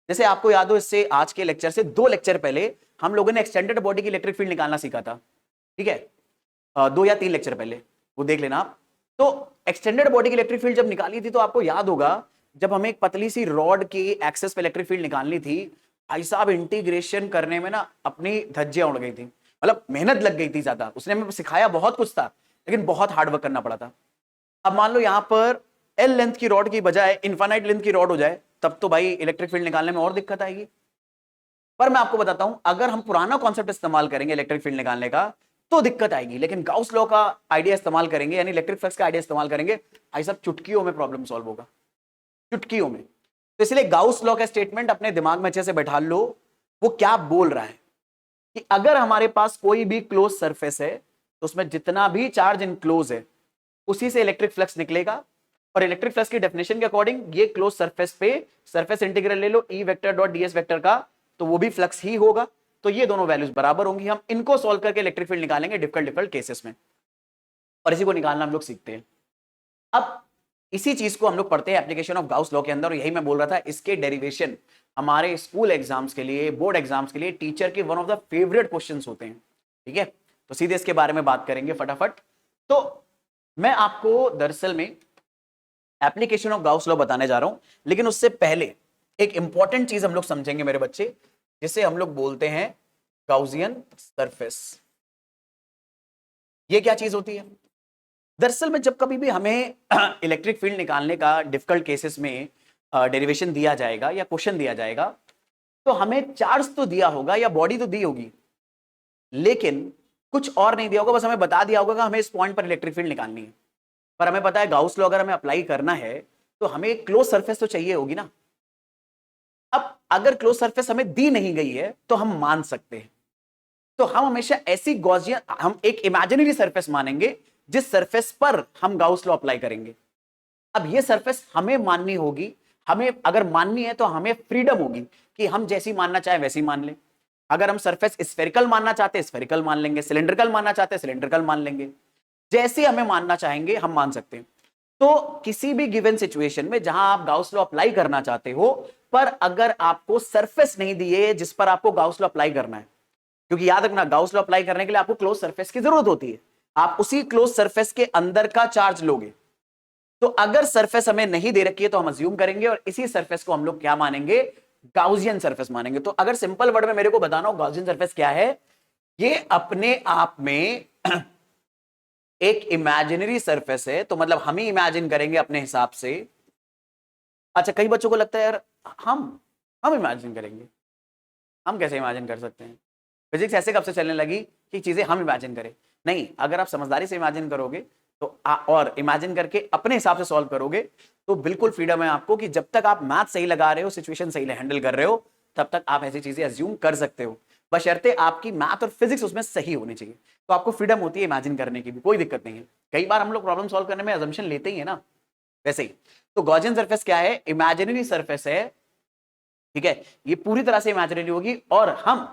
A: जैसे आपको याद हो, इससे आज के लेक्चर से 2 लेक्चर पहले हम लोगों ने एक्सटेंडेड बॉडी की इलेक्ट्रिक फील्ड निकालना सीखा था, ठीक है। 2 या 3 लेक्चर पहले वो देख लेना आप। तो एक्सटेंडेड बॉडी की इलेक्ट्रिक फील्ड जब निकाली थी तो आपको याद होगा, जब हमें एक पतली सी रॉड की एक्सेस पे इलेक्ट्रिक फील्ड निकालनी थी, भाई साहब इंटीग्रेशन करने में ना अपनी धज्जियां उड़ गई थी, मतलब मेहनत लग गई थी ज्यादा। उसने हमें सिखाया बहुत कुछ था लेकिन बहुत हार्ड वर्क करना पड़ा था। अब मान लो यहां पर एल लेंथ की रॉड की बजाय इनफाइनाइट लेंथ की रॉड हो जाए, तब तो भाई इलेक्ट्रिक फील्ड निकालने में और दिक्कत आएगी। पर मैं आपको बताता हूं, अगर हम पुराना कॉन्सेप्ट इस्तेमाल करेंगे इलेक्ट्रिक फील्ड निकालने का तो दिक्कत आएगी, लेकिन गाउस लॉ का आइडिया इस्तेमाल करेंगे, यानी इलेक्ट्रिक फ्लक्स का आइडिया इस्तेमाल करेंगे, भाई साहब चुटकियों में प्रॉब्लम सॉल्व होगा, चुटकियों में। तो इसलिए गाउस लॉ का स्टेटमेंट अपने दिमाग में अच्छे से बैठा लो। वो क्या बोल रहा है कि अगर हमारे पास कोई भी क्लोज सरफेस है तो उसमें जितना भी चार्ज इनक्लोज है उसी से इलेक्ट्रिक फ्लक्स निकलेगा। और इलेक्ट्रिक फ्लक्स की डेफिनेशन के अकॉर्डिंग ये क्लोज सरफेस पे सरफेस इंटीग्रल ले लो E vector dot DS vector का, तो वो भी फ्लक्स ही होगा। तो ये दोनों वैल्यूज बराबर होंगी। हम इनको सॉल्व करके इलेक्ट्रिक फील्ड निकालेंगे डिफिकल्ट केसेस में, और इसी को निकालना हम लोग सीखते हैं। अब इसी चीज को हम लोग पढ़ते हैं एप्लीकेशन ऑफ गाउस लॉ के अंदर, और यही मैं बोल रहा था, इसके डेरिवेशन हमारे स्कूल एग्जाम्स के लिए, बोर्ड एग्जाम्स के लिए टीचर के one of the favourite questions होते हैं, ठीक है। तो सीधे इसके बारे में बात करेंगे फटाफट। तो मैं आपको दरअसल में एप्लीकेशन ऑफ गाउस लॉ बताने जा रहा हूं, लेकिन उससे पहले एक इंपॉर्टेंट चीज हम लोग समझेंगे मेरे बच्चे, जिसे हम लोग बोलते हैं गाउसियन सरफेस। ये क्या चीज होती है? दरअसल में जब कभी भी हमें इलेक्ट्रिक फील्ड निकालने का डिफिकल्ट केसेस में डेरिवेशन दिया जाएगा या क्वेश्चन दिया जाएगा, तो हमें चार्ज तो दिया होगा या बॉडी तो दी होगी, लेकिन कुछ और नहीं दिया होगा। बस हमें बता दिया होगा कि हमें इस पॉइंट पर इलेक्ट्रिक फील्ड निकालनी है। पर हमें पता है गाउस लॉ अगर हमें अप्लाई करना है तो हमें एक क्लोज सरफेस तो चाहिए होगी ना। अब अगर क्लोज सरफेस हमें दी नहीं गई है तो हम मान सकते हैं, तो हम हमेशा ऐसी गॉसियन, हम एक इमेजिनरी सरफेस मानेंगे जिस सरफेस पर हम गाउस लॉ अप्लाई करेंगे। अब ये सरफेस हमें माननी होगी। हमें अगर माननी है तो हमें फ्रीडम होगी कि हम जैसी मानना चाहे वैसी मान लें। अगर हम सरफेस स्फेरिकल मानना चाहते हैं स्फेरिकल मान लेंगे, सिलेंड्रिकल मानना चाहते हैं सिलेंड्रिकल मान लेंगे, जैसे हमें मानना चाहेंगे हम मान सकते हैं। तो किसी भी गिवन सिचुएशन में जहां आप गाउस लॉ अप्लाई करना चाहते हो, पर अगर आपको सरफेस नहीं दी है जिस पर आपको गाउस लॉ अप्लाई करना है, क्योंकि याद रखना गाउस लॉ अप्लाई करने के लिए आपको क्लोज सरफेस की जरूरत होती है, आप उसी क्लोज सरफेस के अंदर का चार्ज लोगे। तो अगर सरफेस हमें नहीं दे रखी है तो हम अज्यूम करेंगे और इसी सरफेस को हम लोग क्या मानेंगे? गाउसियन सरफेस मानेंगे। तो अगर सिंपल वर्ड में मेरे को बताना हो गाउसियन सरफेस क्या है, ये अपने आप में एक इमेजिनरी सरफेस है। तो मतलब हम ही इमेजिन करेंगे अपने हिसाब से। अच्छा, कई बच्चों को लगता है यार हम इमेजिन करेंगे, हम कैसे इमेजिन कर सकते हैं? फिजिक्स ऐसे कब से चलने लगी कि चीजें हम इमेजिन करें? नहीं, अगर आप समझदारी से इमेजिन करोगे तो और इमेजिन करके अपने हिसाब से सॉल्व करोगे तो बिल्कुल फ्रीडम है आपको कि जब तक आप मैथ सही लगा रहे हो, सिचुएशन सही हैंडल कर रहे हो, तब तक आप ऐसी चीजें अज्यूम कर सकते हो, बशर्ते आपकी मैथ और फिजिक्स उसमें सही होनी चाहिए। तो आपको फ्रीडम होती है इमेजिन करने की भी, कोई दिक्कत नहीं है। कई बार हम लोग प्रॉब्लम सॉल्व करने में अजम्पशन लेते ही है ना, वैसे ही। तो गॉसियन सरफेस क्या है? इमेजिनरी सरफेस है, ठीक है, ये पूरी तरह से इमेजिनरी होगी और हम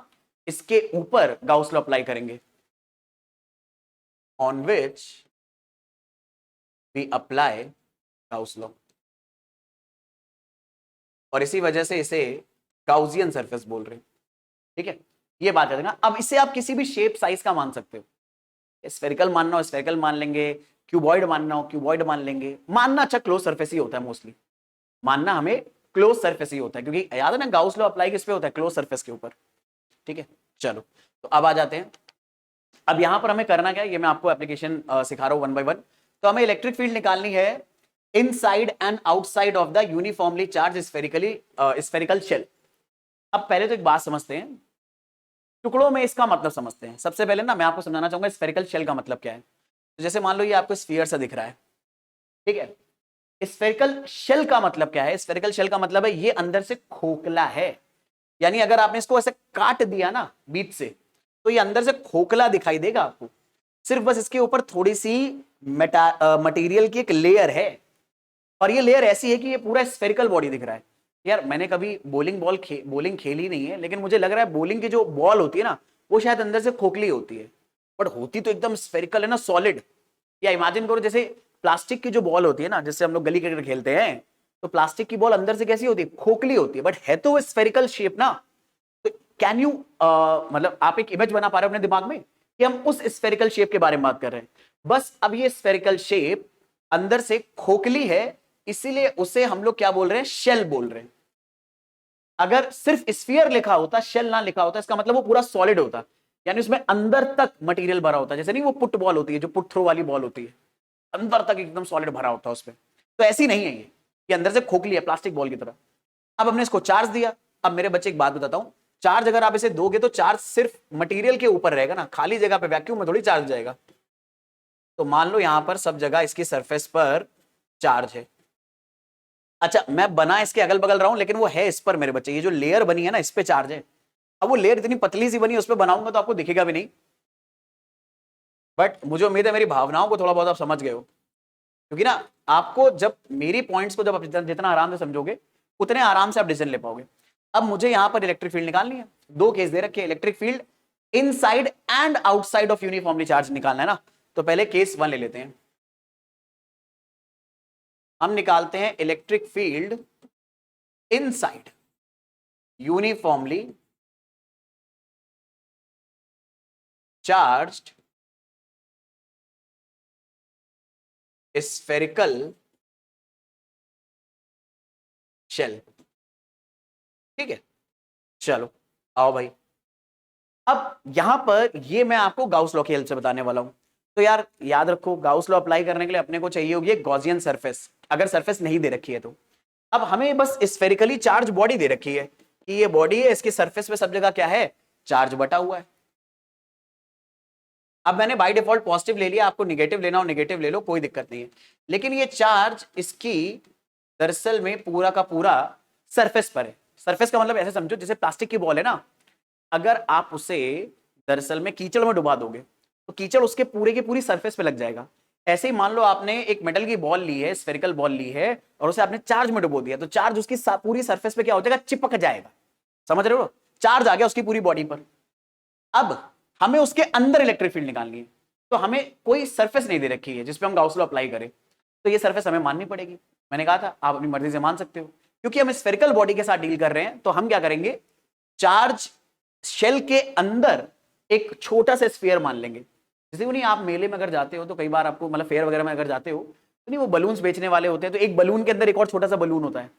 A: इसके ऊपर गाउस लॉ अप्लाई करेंगे, on which we apply Gauss law, और इसी वजह से इसे गाउसियन सरफेस बोल रहे हैं, ठीक है। ये बात है ना। अब इसे आप किसी भी शेप साइज का मान सकते हो, स्फेरिकल मानना हो स्फेरिकल मान लेंगे, क्यूबॉइड मानना हो क्यूबॉइड मान लेंगे। मानना अच्छा क्लोज सरफेस ही होता है मोस्टली, मानना हमें क्लोज सरफेस ही होता है, क्योंकि याद है ना गाउस लॉ अप्लाई किस पे होता है? क्लोज सरफेस के ऊपर, ठीक है। चलो तो अब आ जाते हैं, अब यहां पर हमें करना क्या है, ये मैं आपको एप्लीकेशन सिखा रहा हूं वन बाय वन। तो हमें इलेक्ट्रिक फील्ड निकालनी है inside and outside of the uniformly charge spherical shell. अब पहले तो एक बात समझते हैं, टुकड़ों में इसका मतलब समझते हैं। सबसे पहले ना मैं आपको समझाना चाहूंगा स्फेरिकल शेल का मतलब क्या है। तो जैसे मान लो ये आपको स्फीयर सा दिख रहा है, ठीक है। स्फेरिकल शेल का मतलब क्या है? स्फेरिकल शेल का मतलब है ये अंदर से खोखला है, यानी अगर आपने इसको ऐसे काट दिया ना बीच से, तो ये अंदर से खोखला दिखाई देगा आपको। सिर्फ बस इसके ऊपर थोड़ी सी मटेरियल की एक लेयर है, और ये लेयर ऐसी है कि ये पूरा स्फेरिकल बॉडी दिख रहा है। यार मैंने कभी बॉलिंग खेली नहीं है, लेकिन मुझे लग रहा है बॉलिंग की जो बॉल होती है ना, वो शायद अंदर से खोखली होती है, बट होती तो एकदम स्फेरिकल है ना, सॉलिड। या इमेजिन करो जैसे प्लास्टिक की जो बॉल होती है ना, जिससे हम लोग गली क्रिकेट खेलते हैं, तो प्लास्टिक की बॉल अंदर से कैसी होती है? खोखली होती है, बट है तो वो स्फेरिकल शेप ना। तो कैन यू मतलब आप एक इमेज बना पा रहे हो अपने दिमाग में कि हम उस स्फेरिकल शेप के बारे में बात कर रहे हैं। बस अब ये स्फेरिकल शेप अंदर से खोखली है, इसीलिए उसे हम लोग क्या बोल रहे हैं? शेल बोल रहे हैं। अगर सिर्फ स्फीयर लिखा होता, शेल ना लिखा होता, इसका मतलब वो पूरा सॉलिड होता, यानी उसमें अंदर तक मटेरियल भरा होता। जैसे नहीं वो पुट बॉल होती है, जो पुट थ्रो वाली बॉल होती है, अंदर तक एकदम सॉलिड भरा होता है उसमें। तो ऐसी नहीं है ये अंदर से खोखली है प्लास्टिक बॉल की तरह। अब हमने इसको चार्ज दिया। अब मेरे बच्चे एक बात बताता हूं, चार्ज अगर आप इसे दोगे तो चार्ज सिर्फ मटेरियल के ऊपर रहेगा ना, खाली जगह पे वैक्यूम में थोड़ी चार्ज जाएगा। तो मान लो यहां पर सब जगह इसकी सरफेस पर चार्ज है। अच्छा मैं बना इसके अगल बगल रहा हूं, लेकिन वो है इस पर मेरे बच्चे, ये जो लेयर बनी है ना, इस पे चार्ज है। अब वो लेयर इतनी पतली सी बनी है, उस पर बनाऊंगा तो आपको दिखेगा भी नहीं, बट मुझे उम्मीद है मेरी भावनाओं को थोड़ा बहुत आप समझ गए हो। क्योंकि ना आपको जब मेरी पॉइंट्स को जब आप जितना आराम से समझोगे, उतने आराम से आप डिसीजन ले पाओगे। अब मुझे यहां पर इलेक्ट्रिक फील्ड निकालनी है। दो केस दे रखे, electric field inside and outside of uniformly charge निकालना है ना। तो पहले केस 1 ले लेते हैं। हम निकालते हैं electric field inside uniformly charged spherical shell, ठीक है। चलो आओ भाई, अब यहां पर ये मैं आपको गाउस लॉ की हेल्प से बताने वाला हूं। तो यार याद रखो, गाउस लॉ अप्लाई करने के लिए अपने को चाहिए होगी एक गॉसियन सरफेस, अगर सरफेस नहीं दे रखी है तो। अब हमें बस स्फेरिकली चार्ज बॉडी दे रखी है कि ये बॉडी है, इसकी सरफेस पे सब जगह क्या है? चार्ज बटा हुआ है। अब मैंने बाय डिफॉल्ट पॉजिटिव ले लिया, आपको निगेटिव लेना हो निगेटिव ले लो, कोई दिक्कत नहीं है। लेकिन ये चार्ज इसकी दरअसल में पूरा का पूरा सरफेस पर है। सरफेस का मतलब ऐसे समझो जैसे प्लास्टिक की बॉल है ना, अगर आप उसे दरअसल में कीचड़ में डुबा दोगे तो कीचड़ उसके पूरे की पूरी सरफेस पे लग जाएगा। ऐसे ही मान लो आपने एक मेटल की बॉल ली है, स्फेरिकल बॉल ली है, और उसे आपने चार्ज में डुबो दिया, तो चार्ज उसकी पूरी सरफेस पे क्या हो जाएगा? चिपक जाएगा। समझ रहे हो? चार्ज आ गया उसकी पूरी बॉडी पर। अब हमें उसके अंदर इलेक्ट्रिक फील्ड निकालनी है, तो हमें कोई सरफेस नहीं दे रखी है जिसपे हम गाउस लॉ अप्लाई करें, तो ये सरफेस हमें माननी पड़ेगी। मैंने कहा था आप अपनी मर्जी से मान सकते हो, क्योंकि हम स्फेरिकल बॉडी के साथ डील कर रहे हैं। तो हम क्या करेंगे? चार्ज शेल के अंदर एक छोटा सा स्फीयर मान लेंगे। जैसे वो नहीं, आप मेले में अगर जाते हो तो कई बार आपको मतलब फेयर वगैरह में अगर जाते हो तो नहीं, वो बलून्स बेचने वाले होते हैं, तो एक बलून के अंदर एक और छोटा सा बलून होता है,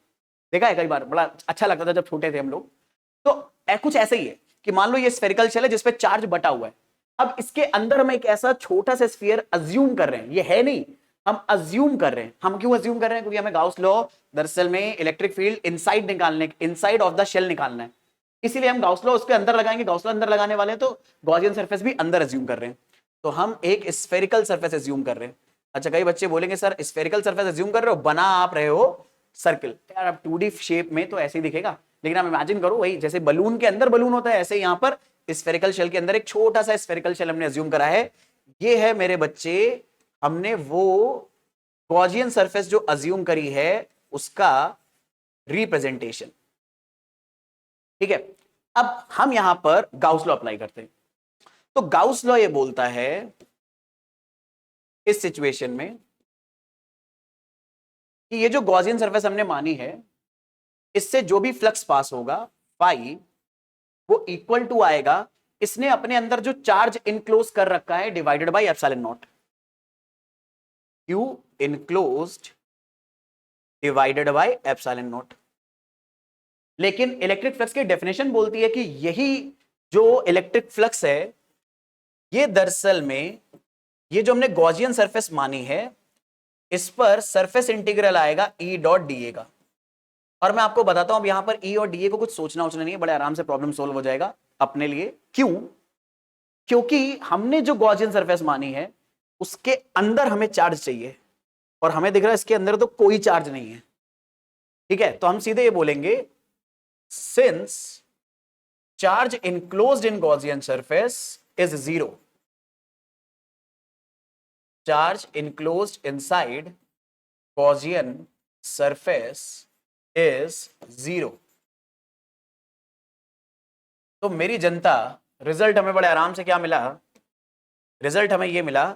A: देखा है कई बार, बड़ा अच्छा लगता था जब छोटे थे हम लोग। तो कुछ ऐसा ही है कि मान लो ये स्फेरिकल शेल है जिसपे चार्ज बटा हुआ है। अब इसके अंदर हम एक ऐसा छोटा सा स्फीयर अज्यूम कर रहे हैं, ये है नहीं, हम अज्यूम कर रहे हैं। हम क्यों अज्यूम कर रहे हैं? क्योंकि हमें गाउस लॉ दरअसल में electric field inside of the shell निकालना है, इसीलिए हम गाउस लॉ उसके अंदर लगाएंगे। गाउस लॉ अंदर लगाने वाले हैं तो गॉसियन सरफेस भी अंदर अज्यूम कर रहे हैं, तो हम एक स्फेरिकल सरफेस अज्यूम कर रहे हैं। अच्छा कई बच्चे बोलेंगे सर स्फेरिकल सरफेस अज्यूम कर रहे हो, बना आप रहे हो सर्कल। यार अब 2D शेप में तो ऐसे ही दिखेगा, लेकिन आप इमेजिन करो वही जैसे बलून के अंदर बलून होता है, ऐसे यहां पर स्फेरिकल शेल के अंदर एक छोटा सा स्फेरिकल शेल हमने अज्यूम करा है। ये है मेरे बच्चे, हमने वो गॉसियन सरफेस जो अज्यूम करी है उसका रिप्रेजेंटेशन। ठीक है, अब हम यहां पर गाउस लॉ अप्लाई करते हैं। तो गाउस लॉ ये बोलता है इस सिचुएशन में कि ये जो गॉसियन सरफेस हमने मानी है इससे जो भी फ्लक्स पास होगा फाई वो इक्वल टू आएगा, इसने अपने अंदर जो चार्ज इनक्लोज कर रखा है divided by epsilon not, Q enclosed divided by epsilon not. लेकिन इलेक्ट्रिक फ्लक्स की डेफिनेशन बोलती है कि यही जो इलेक्ट्रिक फ्लक्स है ये दरअसल में ये जो हमने गॉसियन सरफेस मानी है इस पर सरफेस इंटीग्रल आएगा ई डॉट डी का। और मैं आपको बताता हूं अब यहां पर ई और डी को कुछ सोचना नहीं है, बड़े आराम से प्रॉब्लम सोल्व हो जाएगा अपने लिए। क्यों? क्योंकि हमने जो गॉसियन सरफेस मानी है उसके अंदर हमें चार्ज चाहिए और हमें दिख रहा है इसके अंदर तो कोई चार्ज नहीं है। ठीक है, तो हम सीधे ये बोलेंगे since charge enclosed in Gaussian surface is 0, charge enclosed inside Gaussian surface is 0। तो मेरी जनता, रिजल्ट हमें बड़े आराम से क्या मिला? रिजल्ट हमें ये मिला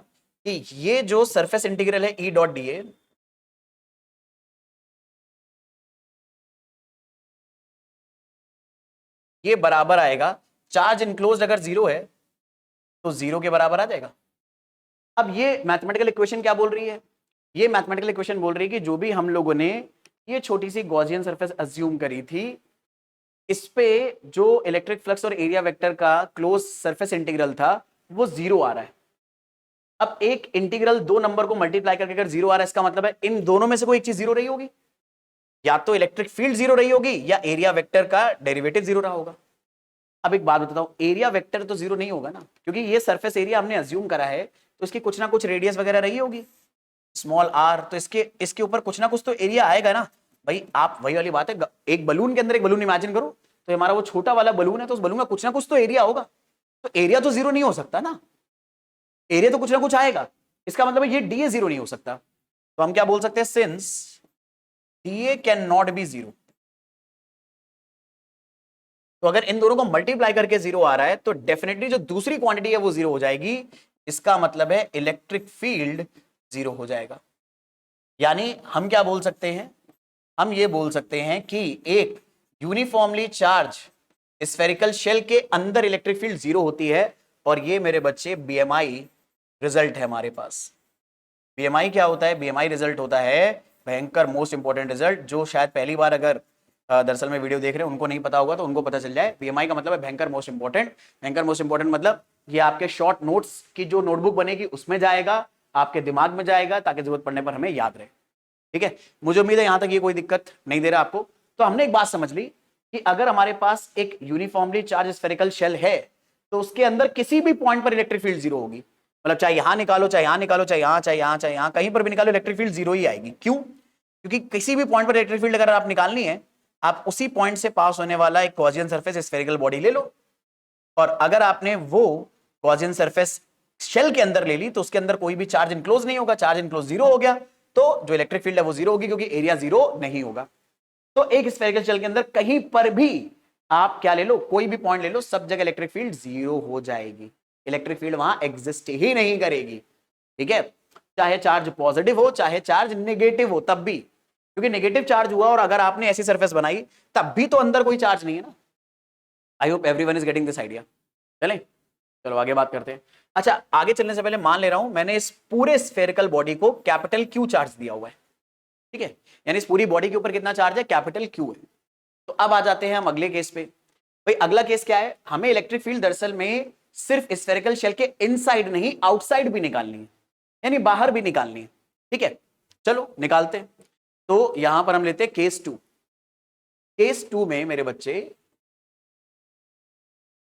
A: कि ये जो सरफेस इंटीग्रल है ई डॉट डी ये बराबर आएगा, चार्ज इनक्लोज्ड अगर 0 है तो 0 के बराबर आ जाएगा। अब ये मैथमेटिकल इक्वेशन क्या बोल रही है? ये मैथमेटिकल इक्वेशन बोल रही है कि जो भी हम लोगों ने ये छोटी सी गॉसियन सरफेस अज्यूम करी थी इस पे जो इलेक्ट्रिक फ्लक्स और एरिया वेक्टर का क्लोज सरफेस इंटीग्रल था वो 0 आ रहा है। अब एक इंटीग्रल दो नंबर को मल्टीप्लाई करके अगर 0 आ रहा है इसका मतलब है इन दोनों में से कोई एक चीज 0 रही होगी, या तो इलेक्ट्रिक फील्ड 0 रही होगी या एरिया वेक्टर का डेरिवेटिव 0 रहा होगा। अब एक बात बताता हूं, एरिया वेक्टर तो 0 नहीं होगा ना, क्योंकि ये सरफेस एरिया हमने अज्यूम करा है तो इसकी कुछ ना कुछ रेडियस वगैरह रही होगी स्मॉल आर, तो इसके ऊपर कुछ ना कुछ तो एरिया आएगा ना भाई। आप वही वाली बात है, एक बलून के अंदर एक बलून इमेजिन करो, तो हमारा वो छोटा वाला बलून है तो उस बलून का कुछ ना कुछ तो एरिया होगा, तो एरिया तो 0 नहीं हो सकता ना, एरिया तो कुछ ना कुछ आएगा। इसका मतलब है ये डीए 0 नहीं हो सकता, तो हम क्या बोल सकते हैं, since DA can not be 0। तो अगर इन दोनों को मल्टीप्लाई करके 0 आ रहा है तो डेफिनेटली जो दूसरी क्वांटिटी है वो 0 हो जाएगी। इसका मतलब है इलेक्ट्रिक फील्ड 0 हो जाएगा। यानी हम क्या बोल सकते हैं, हम ये बोल सकते हैं कि एक यूनिफॉर्मली चार्ज स्फेरिकल शेल के अंदर इलेक्ट्रिक फील्ड 0 होती है। और ये मेरे बच्चे बीएमआई रिजल्ट है हमारे पास। बीएमआई क्या होता है? बीएमआई रिजल्ट होता है भयंकर मोस्ट इंपॉर्टेंट रिजल्ट, जो शायद पहली बार अगर दरअसल में वीडियो देख रहे हैं उनको नहीं पता होगा तो उनको पता चल जाए। बीएमआई का मतलब है भयंकर मोस्ट इंपॉर्टेंट। भयंकर मोस्ट इंपॉर्टेंट मतलब ये आपके शॉर्ट नोट्स की जो नोटबुक बनेगी उसमें जाएगा, आपके दिमाग में जाएगा ताकि जरूरत पड़ने पर हमें याद रहे। ठीक है, मुझे उम्मीद है यहां तक ये कोई दिक्कत नहीं दे रहा आपको। तो हमने एक बात समझ ली कि अगर हमारे पास एक यूनिफॉर्मली चार्ज स्फेरिकल शेल है तो उसके अंदर किसी भी पॉइंट पर इलेक्ट्रिक फील्ड 0 होगी। मतलब चाहे यहां निकालो, चाहे यहां निकालो, चाहे यहां, चाहे यहां, चाहे यहां, कहीं पर भी निकालो इलेक्ट्रिक फील्ड 0 ही आएगी। क्यों? क्योंकि किसी भी पॉइंट पर इलेक्ट्रिक फील्ड अगर आप निकालनी है, आप उसी पॉइंट से पास होने वाला एक गॉसियन सरफेस स्फेरिकल बॉडी ले लो, और अगर आपने वो गॉसियन सरफेस शेल के अंदर ले ली तो उसके अंदर कोई भी चार्ज इनक्लोज नहीं होगा, चार्ज इनक्लोज 0 हो गया, तो जो इलेक्ट्रिक फील्ड है वो 0 होगी क्योंकि एरिया 0 नहीं होगा। तो एक स्फेरिकल शेल के अंदर कहीं पर भी आप क्या ले लो, कोई भी पॉइंट ले लो, सब जगह इलेक्ट्रिक फील्ड 0 हो जाएगी। इलेक्ट्रिक फील्ड वहां एग्जिस्ट ही नहीं करेगी। ठीक है, चाहे चार्ज पॉजिटिव हो चाहे चार्ज नेगेटिव हो, तब भी, क्योंकि नेगेटिव चार्ज हुआ और अगर आपने ऐसी सरफेस बनाई तब भी तो अंदर कोई चार्ज नहीं है ना। आई hope everyone is getting this idea. चलें, चलो आगे बात करते हैं। अच्छा, आगे चलने से पहले मान ले रहा हूं मैंने इस पूरे स्फेरिकल बॉडी को कैपिटल क्यू चार्ज दिया हुआ है। ठीक है, यानी इस पूरी बॉडी के ऊपर कितना चार्ज है? कैपिटल क्यू है। तो अब आ जाते हैं हम अगले केस पे। भाई अगला केस क्या है? हमें इलेक्ट्रिक फील्ड दरअसल में सिर्फ स्फेरिकल शेल के इनसाइड नहीं आउटसाइड भी निकालनी है, यानी बाहर भी निकालनी है। ठीक है, चलो निकालते हैं। तो यहां पर हम लेते हैं केस 2। केस 2 में मेरे बच्चे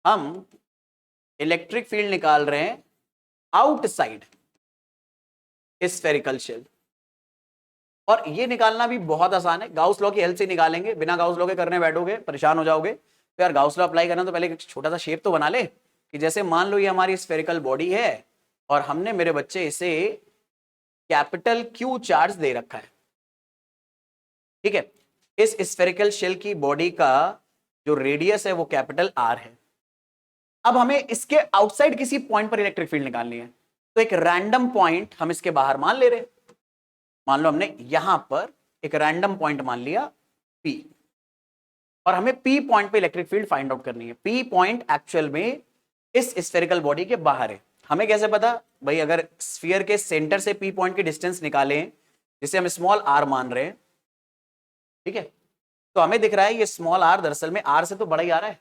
A: हम इलेक्ट्रिक फील्ड निकाल रहे हैं आउटसाइड स्फेरिकल शेल। और ये निकालना भी बहुत आसान है, गाउस लॉ की हेल्प से निकालेंगे, बिना गाउस लॉ के करने बैठोगे परेशान हो जाओगे। तो यार गाउस लॉ अप्लाई करना तो पहले एक छोटा सा शेप तो बना ले, कि जैसे मान लो ये हमारी स्फेरिकल बॉडी है और हमने मेरे बच्चे इसे कैपिटल क्यू चार्ज दे रखा है, ठीक है। इस स्फेरिकल शेल की बॉडी का जो रेडियस है वो कैपिटल आर है। अब हमें इसके आउटसाइड किसी पॉइंट पर इलेक्ट्रिक फील्ड निकालनी है, तो एक रैंडम पॉइंट हम इसके बाहर मान ले रहे हैं। मान लो हमने यहां पर एक रैंडम पॉइंट मान लिया P, और हमें P पॉइंट पे इलेक्ट्रिक फील्ड फाइंड आउट करनी है। P पॉइंट एक्चुअल में इस स्फेरिकल बॉडी के बाहर है। हमें कैसे पता भाई, अगर स्फीयर के सेंटर से P पॉइंट की डिस्टेंस निकालें, जिसे हम स्मॉल r मान रहे हैं, ठीक है, तो हमें दिख रहा है ये स्मॉल r दरअसल में r से तो बड़ा ही आ रहा है,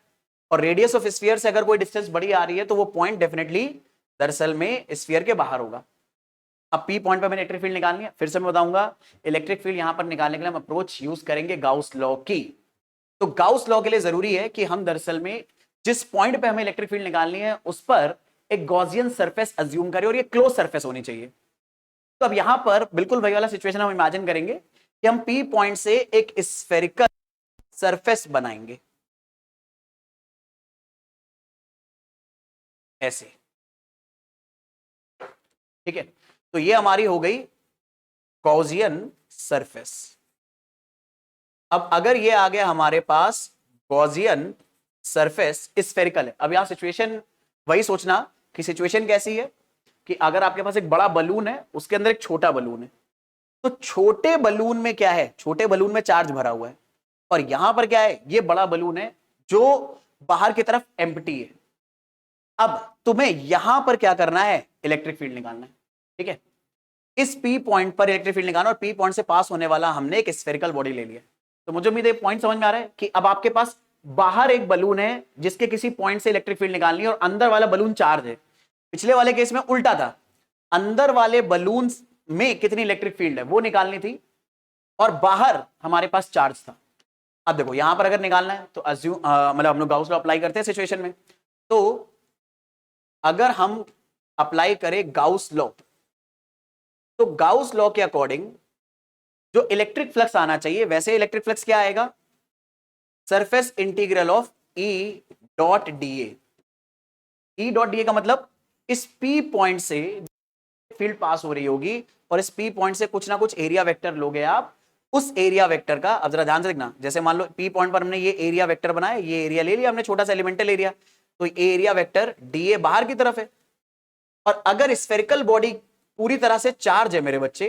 A: और रेडियस ऑफ स्फीयर से अगर कोई डिस्टेंस बड़ी आ रही है तो वो पॉइंट डेफिनेटली दरअसल में स्फीयर के बाहर होगा। अब P पॉइंट पर मैंने इलेक्ट्रिक फील्ड निकालनी है। फिर से मैं बताऊंगा, इलेक्ट्रिक फील्ड यहां पर निकालने के लिए हम अप्रोच यूज करेंगे गाउस लॉ की। तो गाउस लॉ के लिए जरूरी है कि हम दरअसल में जिस पॉइंट पे हमें इलेक्ट्रिक फील्ड निकालनी है उस पर एक गॉसियन सरफेस अज्यूम करें, और ये क्लोज सरफेस होनी चाहिए। तो अब यहां पर बिल्कुल वही वाला सिचुएशन हम इमेजिन करेंगे कि हम P पॉइंट से एक स्फेरिकल सरफेस बनाएंगे ऐसे, ठीक है। तो ये हमारी हो गई गॉसियन सरफेस। अब अगर ये आ गया हमारे पास गॉसियन सरफेस स्फेरिकल है, अब यहां सिचुएशन वही सोचना कि सिचुएशन कैसी है कि अगर आपके पास एक बड़ा बलून है, उसके अंदर एक छोटा बलून है, तो छोटे बलून में क्या है, छोटे बलून में चार्ज भरा हुआ है, और यहां पर क्या है, ये बड़ा बलून है जो बाहर की तरफ एम्प्टी है। अब तुम्हें यहां पर क्या करना है, इलेक्ट्रिक फील्ड निकालना है, ठीक है। इस P पॉइंट पर इलेक्ट्रिक फील्ड निकालना, और P पॉइंट से पास होने वाला हमने एक स्फेरिकल बॉडी ले लिया। तो मुझे उम्मीद है पॉइंट समझ में आ रहा है कि अब आपके पास बाहर एक बलून है जिसके किसी पॉइंट से इलेक्ट्रिक फील्ड निकालनी है, और अंदर वाला बलून चार्ज है। पिछले वाले केस में उल्टा था, अंदर वाले बलून में कितनी इलेक्ट्रिक फील्ड है वो निकालनी थी, और बाहर हमारे पास चार्ज था। अब देखो यहां पर अगर निकालना है तो मतलब हम लोग गाउस लॉ अप्लाई करते हैं सिचुएशन में। तो अगर हम अप्लाई करें गाउस लॉ, तो गाउस लॉ के अकॉर्डिंग जो इलेक्ट्रिक फ्लक्स आना चाहिए, वैसे इलेक्ट्रिक फ्लक्स क्या आएगा, surface integral of E dot DA. E dot DA का मतलब इस P पॉइंट से फील्ड पास हो रही होगी, और इस P पॉइंट से कुछ ना कुछ एरिया वेक्टर लोगे आप, उस एरिया वेक्टर का, अब जरा ध्यान से देखना, जैसे मान लो P पॉइंट पर हमने ये एरिया वेक्टर बनाया, ये एरिया ले लिया हमने, छोटा सा एलिमेंटल एरिया, तो एरिया वेक्टर डीए बाहर की तरफ है। और अगर स्फेरिकल बॉडी पूरी तरह से चार्ज है मेरे बच्चे,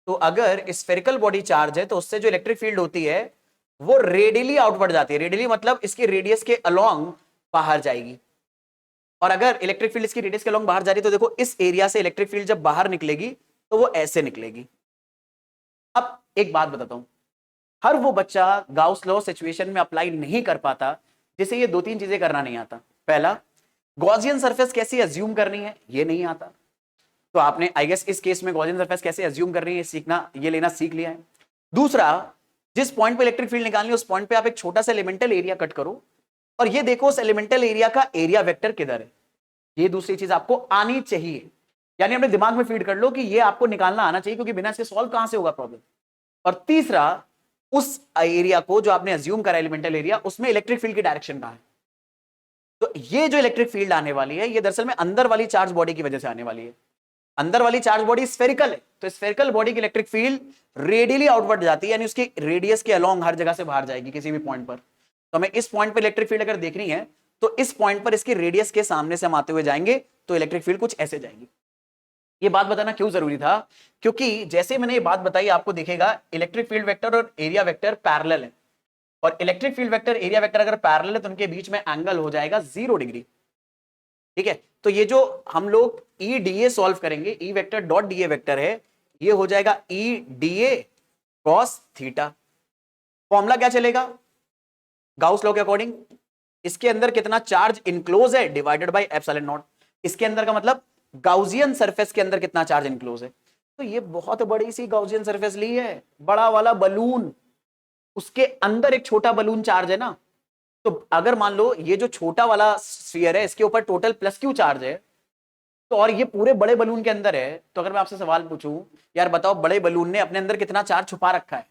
A: तो अगर स्फेरिकल बॉडी चार्ज है तो उससे जो इलेक्ट्रिक फील्ड होती है वो रेडियली आउटवर्ड जाती है। रेडियली मतलब इसके रेडियस के अलोंग बाहर जाएगी, और अगर इलेक्ट्रिक फील्ड इसकी रेडियस के अलोंग बाहर जा रही है तो देखो इस एरिया से इलेक्ट्रिक फील्ड जब बाहर निकलेगी तो वो ऐसे निकलेगी। अब एक बात बताता हूं, हर वो बच्चा गाउस लॉ सिचुएशन में अप्लाई नहीं कर पाता जिसे ये दो तीन चीजें करना नहीं आता। पहला, गॉसियन सरफेस कैसे अज्यूम करनी है ये नहीं आता, तो आपने आई गेस इस केस में गॉसियन सरफेस कैसे अज्यूम करनी है सीखना, ये लेना सीख लिया है। दूसरा, जिस पॉइंट पे इलेक्ट्रिक फील्ड निकालनी है उस पॉइंट पे आप एक छोटा सा एलिमेंटल एरिया कट करो, और ये देखो उस एलिमेंटल एरिया का एरिया वेक्टर किधर है। ये दूसरी चीज आपको आनी चाहिए, यानी अपने दिमाग में फीड कर लो कि ये आपको निकालना आना चाहिए, क्योंकि बिना इसके सॉल्व कहां से होगा प्रॉब्लम। और तीसरा, उस एरिया को जो आपने अज्यूम करा एलिमेंटल एरिया, उसमें इलेक्ट्रिक फील्ड की डायरेक्शन कहां है। तो ये जो इलेक्ट्रिक फील्ड आने वाली है ये दरअसल में अंदर वाली चार्ज बॉडी की वजह से आने वाली है। अंदर वाली चार्ज बॉडी स्फेरिकल है, तो स्फेरिकल बॉडी की इलेक्ट्रिक फील्ड रेडियली आउटवर्ड जाती है, यानी उसकी रेडियस के अलोंग हर जगह से बाहर जाएगी किसी भी पॉइंट पर। तो हमें इस पॉइंट पर इलेक्ट्रिक फील्ड अगर देखनी है तो इस पॉइंट पर इसकी रेडियस के सामने से हम आते हुए जाएंगे, तो इलेक्ट्रिक फील्ड कुछ ऐसे जाएगी। ये बात बताना क्यों जरूरी था, क्योंकि जैसे मैंने ये बात बताई आपको दिखेगा इलेक्ट्रिक फील्ड वेक्टर और एरिया वेक्टर पैरेलल है, और electric field vector area vector अगर पैरेलल है तो उनके बीच में एंगल हो जाएगा 0 डिग्री, ठीक है। तो ये जो हम लोग ई डीए सॉल्व करेंगे, ई वेक्टर डॉट डीए वेक्टर है, ये हो जाएगा ई डीए कॉस थीटा। फॉर्मूला क्या चलेगा, गाउस लॉ के अकॉर्डिंग इसके अंदर कितना चार्ज इनक्लोज है डिवाइडेड बाय एप्सिलॉन नॉट। इसके अंदर का मतलब गाउसियन सरफेस के अंदर कितना चार्ज इनक्लोज है। तो ये बहुत बड़ी सी गाउसियन सरफेस ली है, बड़ा वाला बलून, उसके अंदर एक छोटा बलून चार्ज है ना। तो अगर मान लो ये जो छोटा वाला स्फीयर है इसके ऊपर टोटल प्लस क्यू चार्ज है, तो और ये पूरे बड़े बलून के अंदर है, तो अगर मैं आपसे सवाल पूछूं यार बताओ बड़े बलून ने अपने अंदर कितना चार्ज छुपा रखा है,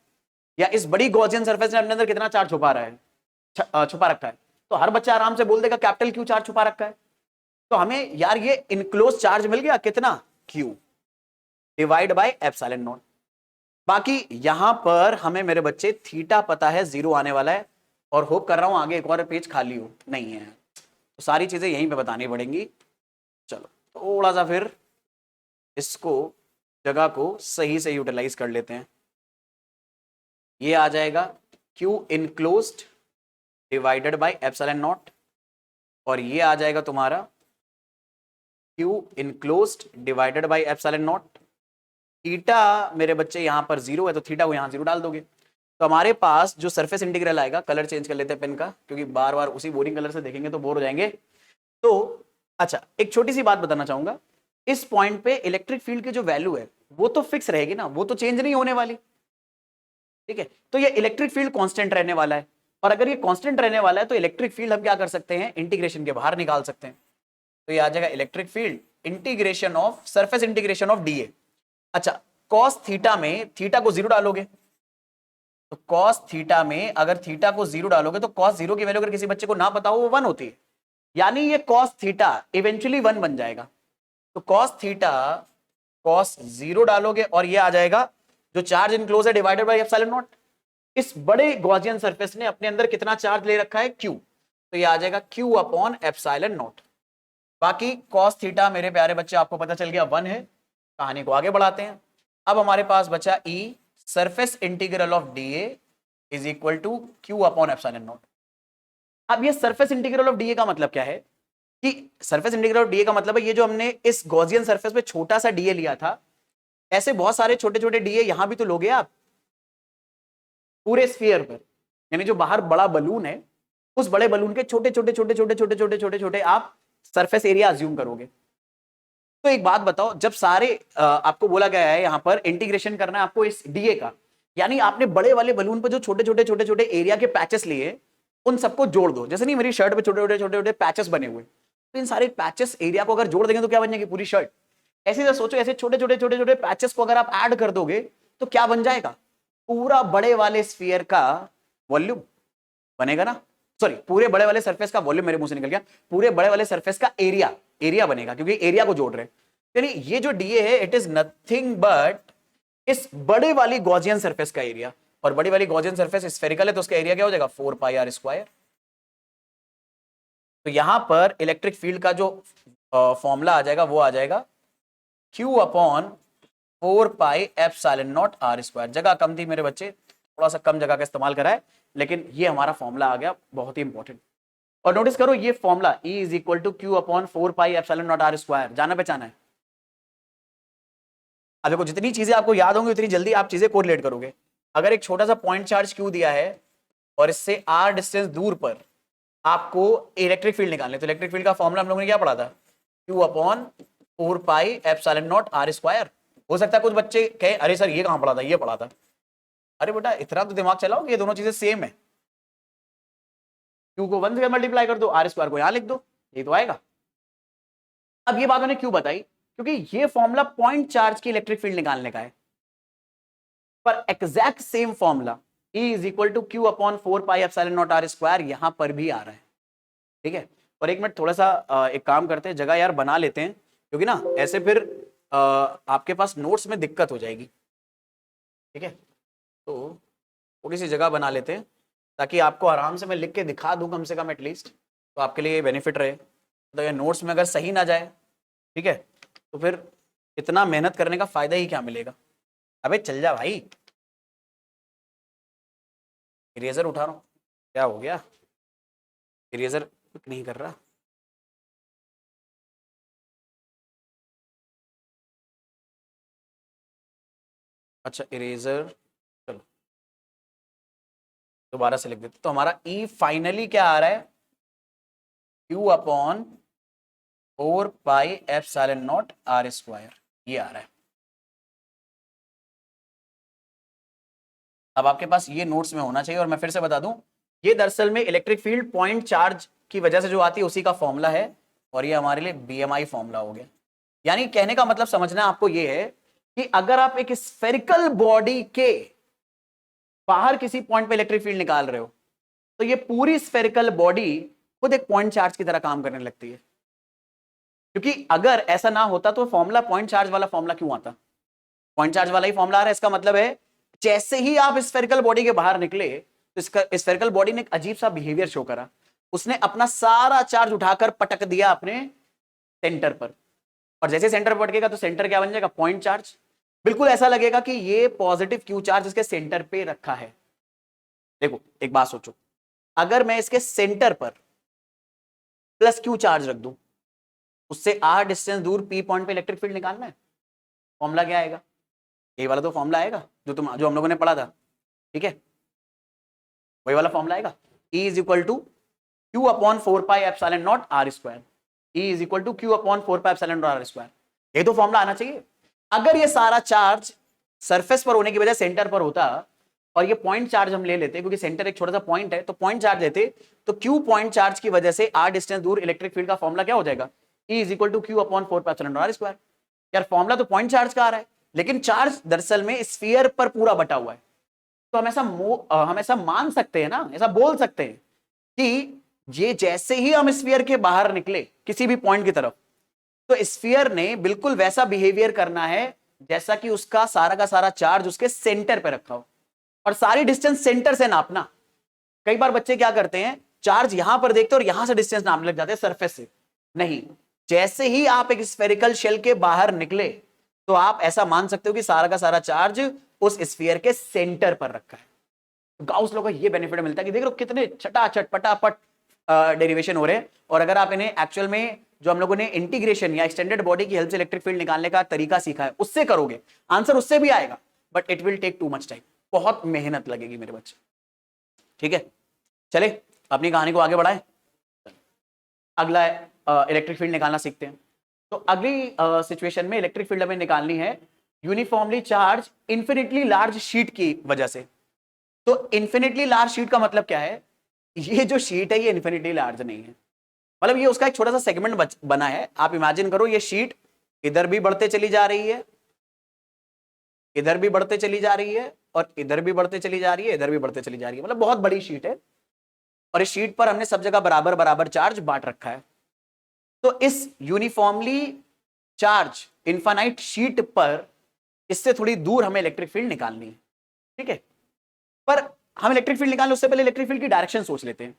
A: या इस बड़ी गॉसियन सरफेस ने अपने अंदर कितना चार्ज छुपा रहा है, छुपा रखा है, तो हर बच्चा आराम से बोल देगा कैपिटल क्यू चार्ज छुपा रखा है। तो हमें यार ये इनक्लोज चार्ज मिल गया कितना, Q divide by epsilon not. बाकी यहां पर हमें मेरे बच्चे थीटा पता है 0 आने वाला है, और होप कर रहा हूं आगे एक और पेज खाली हो, नहीं है तो सारी चीजें यहीं पे बतानी पड़ेंगी। चलो थोड़ा सा फिर इसको जगह को सही से यूटिलाइज कर लेते हैं। ये आ जाएगा Q enclosed divided by epsilon not, और ये आ जाएगा तुम्हारा Q enclosed divided by epsilon not. Theta मेरे बच्चे यहां पर 0 है तो थीटा को यहां 0 डाल दोगे, तो हमारे पास जो सरफेस इंटीग्रल आएगा, कलर चेंज कर लेते हैं पेन का क्योंकि बार बार उसी बोरिंग कलर से देखेंगे तो बोर हो जाएंगे। तो अच्छा एक छोटी सी बात बताना चाहूंगा, इस पॉइंट पे इलेक्ट्रिक फील्ड की जो वैल्यू है वो तो फिक्स रहेगी ना, वो तो चेंज नहीं होने वाली, ठीक है। तो ये इलेक्ट्रिक फील्ड कांस्टेंट रहने वाला है, और अगर ये कांस्टेंट रहने वाला है तो इलेक्ट्रिक फील्ड हम क्या कर सकते हैं, इंटीग्रेशन के बाहर निकाल सकते हैं। तो ये आ जाएगा electric field integration of surface integration of DA. अच्छा कॉस थीटा में थीटा को 0 डालोगे, तो कॉस थीटा में अगर थीटा को 0 डालोगे तो कॉस 0 की वैल्यू अगर किसी बच्चे को ना पता हो वो 1 होती है, यानी ये कॉस थीटा इवेंचुअली 1 बन जाएगा। तो कॉस थीटा कॉस 0 डालोगे और ये आ जाएगा जो चार्ज इनक्लोज है डिवाइडेड बाय एप्सिलॉन नॉट। इस बड़े गॉसियन सरफेस ने अपने अंदर कितना चार्ज ले रखा है, क्यू, तो ये आ जाएगा क्यू अपॉन एप्सिलॉन नॉट। बाकी कॉस थीटा मेरे प्यारे बच्चे आपको पता चल गया 1 है। कहानी को आगे बढ़ाते हैं। अब हमारे पास बचा E surface integral of DA is equal to Q upon epsilon naught. अब ये सरफेस इंटीग्रल ऑफ डीए का मतलब क्या है, कि सरफेस इंटीग्रल ऑफ डीए का मतलब है ये जो हमने इस गॉसियन सरफेस पे छोटा सा डीए लिया था, ऐसे बहुत सारे छोटे छोटे डीए यहां भी तो लोगे आप पूरे स्फीयर पर, यानी जो बाहर बड़ा बलून है उस बड़े बलून के छोटे छोटे छोटे छोटे छोटे छोटे छोटे छोटे आप सरफेस एरिया अज्यूम करोगे। तो एक बात बताओ, जब सारे आपको बोला गया है यहां पर इंटीग्रेशन करना है आपको इस डीए का, यानी आपने बड़े वाले बलून पर जो छोटे छोटे छोटे छोटे एरिया के पैचेस लिए उन सबको जोड़ दो। जैसे नहीं मेरी शर्ट पे छोटे छोटे छोटे छोटे पैचेस बने हुए, तो इन सारे पैचेस एरिया को अगर जोड़ देंगे तो क्या बन जाएगी, पूरी शर्ट। ऐसे ही सोचो, ऐसे छोटे छोटे छोटे छोटे पैचेस को अगर आप ऐड कर दोगे तो क्या बन जाएगा, पूरा बड़े वाले स्फीयर का वॉल्यूम बनेगा ना, सॉरी पूरे बड़े वाले सरफेस का वॉल्यूम मेरे मुंह से निकल गया, पूरे बड़े वाले सरफेस का एरिया एरिया बनेगा, क्योंकि एरिया को जोड़ रहे हैं। यानी ये जो डीए है इट इज नथिंग बट इस बड़े वाली गॉसियन सरफेस का एरिया, और बड़ी वाली गॉसियन सरफेस स्फेरिकल है तो उसका एरिया क्या हो जाएगा 4 पाई आर स्क्वायर। तो यहां पर इलेक्ट्रिक फील्ड का जो फॉर्मूला आ जाएगा वो आ जाएगा Q upon 4 pi epsilon naught R square. जगह कम थी मेरे बच्चे, थोड़ा सा कम जगह का इस्तेमाल करा है, लेकिन ये हमारा फॉर्मूला आ गया, बहुत ही इंपॉर्टेंट। और नोटिस करो ये formula E is equal to Q upon 4 pi epsilon naught R square, जाना पहचाना है। अब देखो जितनी चीजें आपको याद होंगी उतनी जल्दी आप चीजें कोरिलेट करोगे। अगर एक छोटा सा पॉइंट चार्ज क्यू दिया है और इससे r डिस्टेंस दूर पर आपको इलेक्ट्रिक फील्ड निकालने, तो इलेक्ट्रिक फील्ड का फॉर्मूला हम लोगों ने क्या पढ़ा था, Q upon 4 pi epsilon naught R square. हो सकता है कुछ बच्चे कहे अरे सर ये कहां पढ़ा था, ये पढ़ा था। अरे बेटा इतना तो दिमाग चलाओ कि ये दोनों चीजें सेम है। Q को 1 से मल्टीप्लाई कर दो, आर स्क्वायर को यहां लिख दो, ये तो आएगा। अब ये बात मैंने क्यों बताई, क्योंकि ये फॉर्मूला पॉइंट चार्ज की इलेक्ट्रिक फील्ड निकालने का है, पर exact same formula E is equal to Q upon 4 pi epsilon naught R square यहां पर भी आ रहा है, ठीक है। और एक मिनट थोड़ा सा एक काम करते हैं, जगह यार बना लेते हैं, क्योंकि ना ऐसे फिर आपके पास नोट्स में दिक्कत हो जाएगी, ठीक है। तो थोड़ी सी जगह बना लेते हैं ताकि आपको आराम से मैं लिख के दिखा दूं कम से कम एटलीस्ट, तो आपके लिए बेनिफिट रहे। तो ये नोट्स में अगर सही ना जाए, ठीक है, तो फिर इतना मेहनत करने का फायदा ही क्या मिलेगा। अबे चल जा भाई, इरेजर उठा रहा हूँ, क्या हो गया, इरेजर क्लिक नहीं कर रहा। अच्छा इरेजर, चलो दोबारा से लिख देते। तो हमारा ई फाइनली क्या आ रहा है, Q upon 4 pi epsilon naught R square, ये आ रहा है। अब आपके पास ये नोट्स में होना चाहिए, और मैं फिर से बता दूं ये दरअसल में इलेक्ट्रिक फील्ड पॉइंट चार्ज की वजह से जो आती है उसी का फॉर्मूला है, और ये हमारे लिए बीएमआई फॉर्मूला हो गया। यानी कहने का मतलब समझना आपको यह है कि अगर आप एक स्फेरिकल बॉडी के बाहर किसी पॉइंट पे इलेक्ट्रिक फील्ड निकाल रहे हो तो ये पूरी स्फेरिकल बॉडी खुद एक पॉइंट चार्ज की तरह काम करने लगती है। क्योंकि अगर ऐसा ना होता तो फॉर्मूला पॉइंट चार्ज वाला फॉर्मूला क्यों आता? पॉइंट चार्ज वाला ही फॉर्मूला आ रहा है। इसका मतलब है जैसे ही आप स्फेरिकल बॉडी के बाहर निकले तो स्फेरिकल बॉडी ने एक अजीब सा बिहेवियर शो करा। उसने अपना सारा चार्ज उठाकर पटक दिया अपने सेंटर पर, और जैसे सेंटर पर पटकेगा तो सेंटर क्या बन जाएगा? Point charge. बिल्कुल ऐसा लगेगा कि ये पॉजिटिव क्यू चार्ज इसके सेंटर पे रखा है। देखो एक बात सोचो, अगर मैं इसके सेंटर पर प्लस क्यू चार्ज रख दूं, उससे आर डिस्टेंस दूर पी पॉइंट पे इलेक्ट्रिक फील्ड निकालना है, फॉर्मूला क्या आएगा? ये वाला तो फॉर्मूला आएगा जो हम लोगों ने पढ़ा था, ठीक है, वही वाला फॉर्मूला आएगा। E is equal to Q upon 4πε0 R square. E is equal to Q upon 4πε0 R square. ये तो फॉर्मूला आना चाहिए। अगर ये सारा चार्ज सरफेस पर होने की वजह सेंटर पर होता और ये पॉइंट चार्ज हम ले लेते, क्योंकि सेंटर एक छोटा सा पॉइंट है तो पॉइंट चार्ज लेते, तो क्यू पॉइंट चार्ज की वजह से आर डिस्टेंस दूर इलेक्ट्रिक फील्ड का फॉर्मूला क्या हो जाएगा? E is equal to Q upon 4πε0 R square. यार फॉर्मूला तो पॉइंट चार्ज का आ रहा है, लेकिन चार्ज दरअसल में स्फीयर पर पूरा बटा हुआ है। तो हम ऐसा मान सकते हैं ना, ऐसा बोल सकते हैं कि ये जैसे ही हम स्फीयर के बाहर निकले किसी भी पॉइंट की तरफ, तो स्फीयर ने बिल्कुल वैसा बिहेवियर करना है जैसा कि उसका सारा का सारा चार्ज उसके सेंटर पे रखा हो, और सारी डिस्टेंस सेंटर से नापना। कई बार बच्चे क्या करते हैं, चार्ज यहां पर देखते और यहां से डिस्टेंस नापने लग जाते हैं सरफेस से। नहीं, जैसे ही आप एक स्फेरिकल शेल के बाहर निकले तो आप ऐसा मान सकते हो कि सारा का सारा चार्ज उस स्फीयर के सेंटर पर रखा है। गाउस लॉ का ये बेनिफिट मिलता है कि देख लो कितने छटाछट पटापट डेरिवेशन हो रहे हैं। और अगर आप इन्हें एक्चुअल में जो हम लोगों ने इंटीग्रेशन या एक्सटेंडेड बॉडी की हेल्प से इलेक्ट्रिक फील्ड निकालने का तरीका सीखा है उससे करोगे, आंसर उससे भी आएगा, but it will take too much time. बहुत मेहनत लगेगी मेरे बच्चे। ठीक है, चले अपनी कहानी को आगे बढ़ाएं। अगला इलेक्ट्रिक फील्ड निकालना सीखते हैं। तो अगली सिचुएशन में इलेक्ट्रिक फील्ड हमें निकालनी है uniformly charge infinitely large sheet की वजह से। तो इन्फिनिटली लार्ज शीट का मतलब क्या है? ये जो शीट है ये इन्फिनिटली लार्ज नहीं है, मतलब ये उसका एक छोटा सा सेगमेंट बना है। आप इमेजिन करो ये शीट इधर भी बढ़ते चली जा रही है, इधर भी बढ़ते चली जा रही है, और इधर भी बढ़ते चली जा रही है, इधर भी बढ़ते चली जा रही है, मतलब बहुत बड़ी शीट है। और इस शीट पर हमने सब जगह बराबर बराबर चार्ज बांट रखा है। तो इस यूनिफॉर्मली चार्ज इनफाइनाइट शीट पर इससे थोड़ी दूर हमें इलेक्ट्रिक फील्ड निकालनी है। ठीक है, पर हम इलेक्ट्रिक फील्ड निकालने उससे पहले इलेक्ट्रिक फील्ड की डायरेक्शन सोच लेते हैं।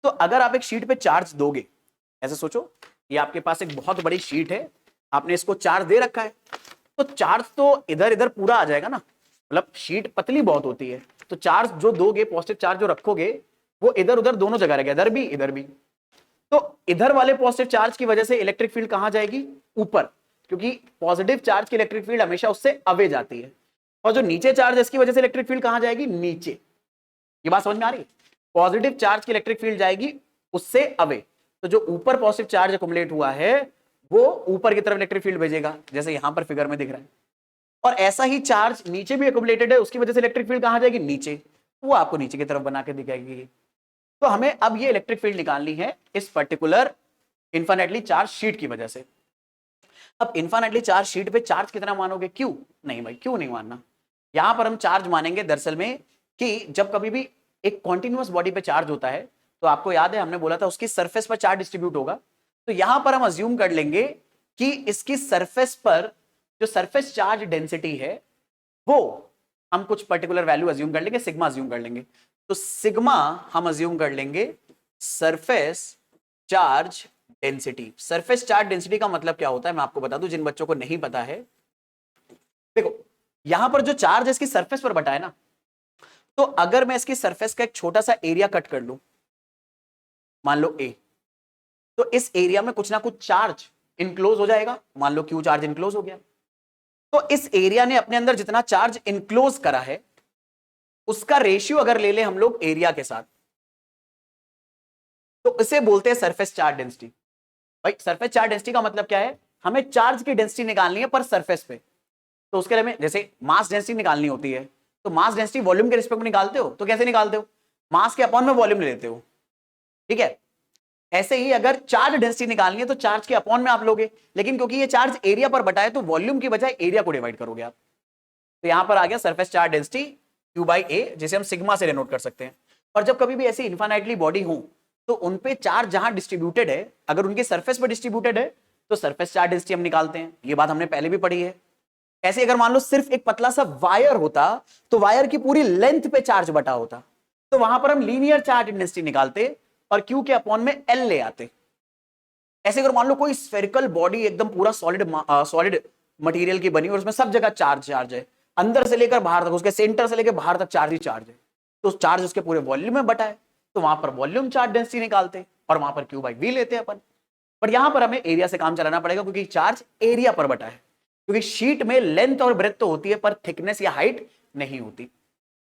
A: तो अगर आप एक शीट पे चार्ज दोगे, ऐसे सोचो ये आपके पास एक बहुत बड़ी शीट है, आपने इसको चार्ज दे रखा है, तो चार्ज तो इधर इधर पूरा आ जाएगा ना, मतलब शीट पतली बहुत होती है, तो चार्ज जो दोगे, पॉजिटिव चार्ज जो रखोगे वो इधर उधर दोनों जगह रहेगा, इधर भी इधर भी। तो इधर वाले पॉजिटिव चार्ज की वजह से इलेक्ट्रिक फील्ड कहां जाएगी? ऊपर, क्योंकि पॉजिटिव चार्ज की इलेक्ट्रिक फील्ड हमेशा उससे अवे जाती है। और जो नीचे चार्ज है इसकी वजह से इलेक्ट्रिक फील्ड कहां जाएगी? नीचे। ये बात समझ में आ रही है? पॉजिटिव चार्ज की इलेक्ट्रिक फील्ड जाएगी उससे अवे, तो जो ऊपर पॉजिटिव चार्ज अकुमुलेट हुआ है वो ऊपर की तरफ इलेक्ट्रिक फील्ड भेजेगा, जैसे यहां पर फिगर में दिख रहा है। और ऐसा ही चार्ज नीचे भी अकुमुलेटेड है, उसकी वजह से इलेक्ट्रिक फील्ड कहां जाएगी? नीचे, वो आपको नीचे की तरफ बना के दिखाएगी। तो हमें अब ये इलेक्ट्रिक फील्ड निकालनी है इस पर्टिकुलर इन्फिनिटली चार्ज शीट की वजह से। अब इन्फिनिटली चार्ज शीट पे चार्ज कितना मानोगे? क्यू? नहीं भाई, क्यू नहीं मानना। यहां पर हम चार्ज मानेंगे दरअसल में कि जब कभी भी एक कॉन्टिन्यूअस बॉडी पे चार्ज होता है, तो आपको याद है हमने बोला था उसकी सरफेस पर चार्ज डिस्ट्रीब्यूट होगा। तो यहां पर हम अज्यूम कर लेंगे कि इसकी सरफेस पर जो सरफेस चार्ज डेंसिटी है वो हम कुछ पर्टिकुलर वैल्यू अज्यूम कर लेंगे, सिग्मा अज्यूम कर लेंगे। तो सिग्मा हम अज्यूम कर लेंगे surface charge density. Surface charge density का मतलब क्या होता है मैं आपको बता दूं, जिन बच्चों को नहीं पता है। देखो यहां पर जो चार्ज है इसकी सरफेस पर बटा है ना, तो अगर मैं इसकी सरफेस का एक छोटा सा एरिया कट कर लूं, मान लो ए, तो इस एरिया में कुछ ना कुछ चार्ज इनक्लोज हो जाएगा। मान लो क्यू चार्ज इनक्लोज हो गया, तो इस एरिया ने अपने अंदर जितना चार्ज इनक्लोज करा है उसका रेशियो अगर ले ले हम लोग एरिया के साथ, तो इसे बोलते हैं सरफेस चार्ज डेंसिटी। भाई सरफेस चार्ज डेंसिटी का मतलब क्या है? हमें चार्ज की डेंसिटी निकालनी है पर सरफेस पे। तो उसके लिए हमें जैसे मास डेंसिटी निकालनी होती है, तो मास डेंसिटी वॉल्यूम के रिस्पेक्ट में निकालते हो, तो कैसे निकालते हो? मास के अपॉन में वॉल्यूम ले लेते हो। ठीक है, ऐसे ही अगर चार्ज डेंसिटी निकालनी है तो चार्ज के अपॉन में आप लोगे, लेकिन क्योंकि ये चार्ज एरिया पर बटा है तो वॉल्यूम की बजाय एरिया को डिवाइड करोगे आप। तो यहां पर आ गया सरफेस चार्ज डेंसिटी Q/A, जिसे हम सिग्मा से डिनोट कर सकते हैं। और जब कभी भी ऐसी इनफाइनाइटली बॉडी हो तो उनपे चार्ज जहां डिस्ट्रीब्यूटेड है, अगर उनके सरफेस पर डिस्ट्रीब्यूटेड है तो सरफेस चार्ज डेंसिटी हम निकालते हैं। ये बात हमने पहले भी पढ़ी है। ऐसे अगर मान लो सिर्फ एक पतला सा वायर होता तो वायर की पूरी लेंथ पे चार्ज बटा होता, तो वहां पर हम लीनियर चार्ज डेंसिटी निकालते और Q के अपॉन में L ले आते। ऐसे अगर मान लो कोई स्फेरिकल बॉडी एकदम पूरा सॉलिड मटेरियल की बनी और उसमें सब जगह चार्ज है, अंदर से लेकर बाहर तक, उसके सेंटर से लेकर बाहर तक चार्ज ही चार्ज है, तो चार्ज उसके पूरे वॉल्यूम में बटा है, तो वहां पर वॉल्यूम चार्ज डेंसिटी निकालते और वहां पर Q/V लेते हैं अपन। बट यहां पर हमें एरिया से काम चलाना पड़ेगा क्योंकि चार्ज एरिया पर बटा है, क्योंकि शीट में लेंथ और ब्रेथ तो होती है पर थिकनेस या हाइट नहीं होती।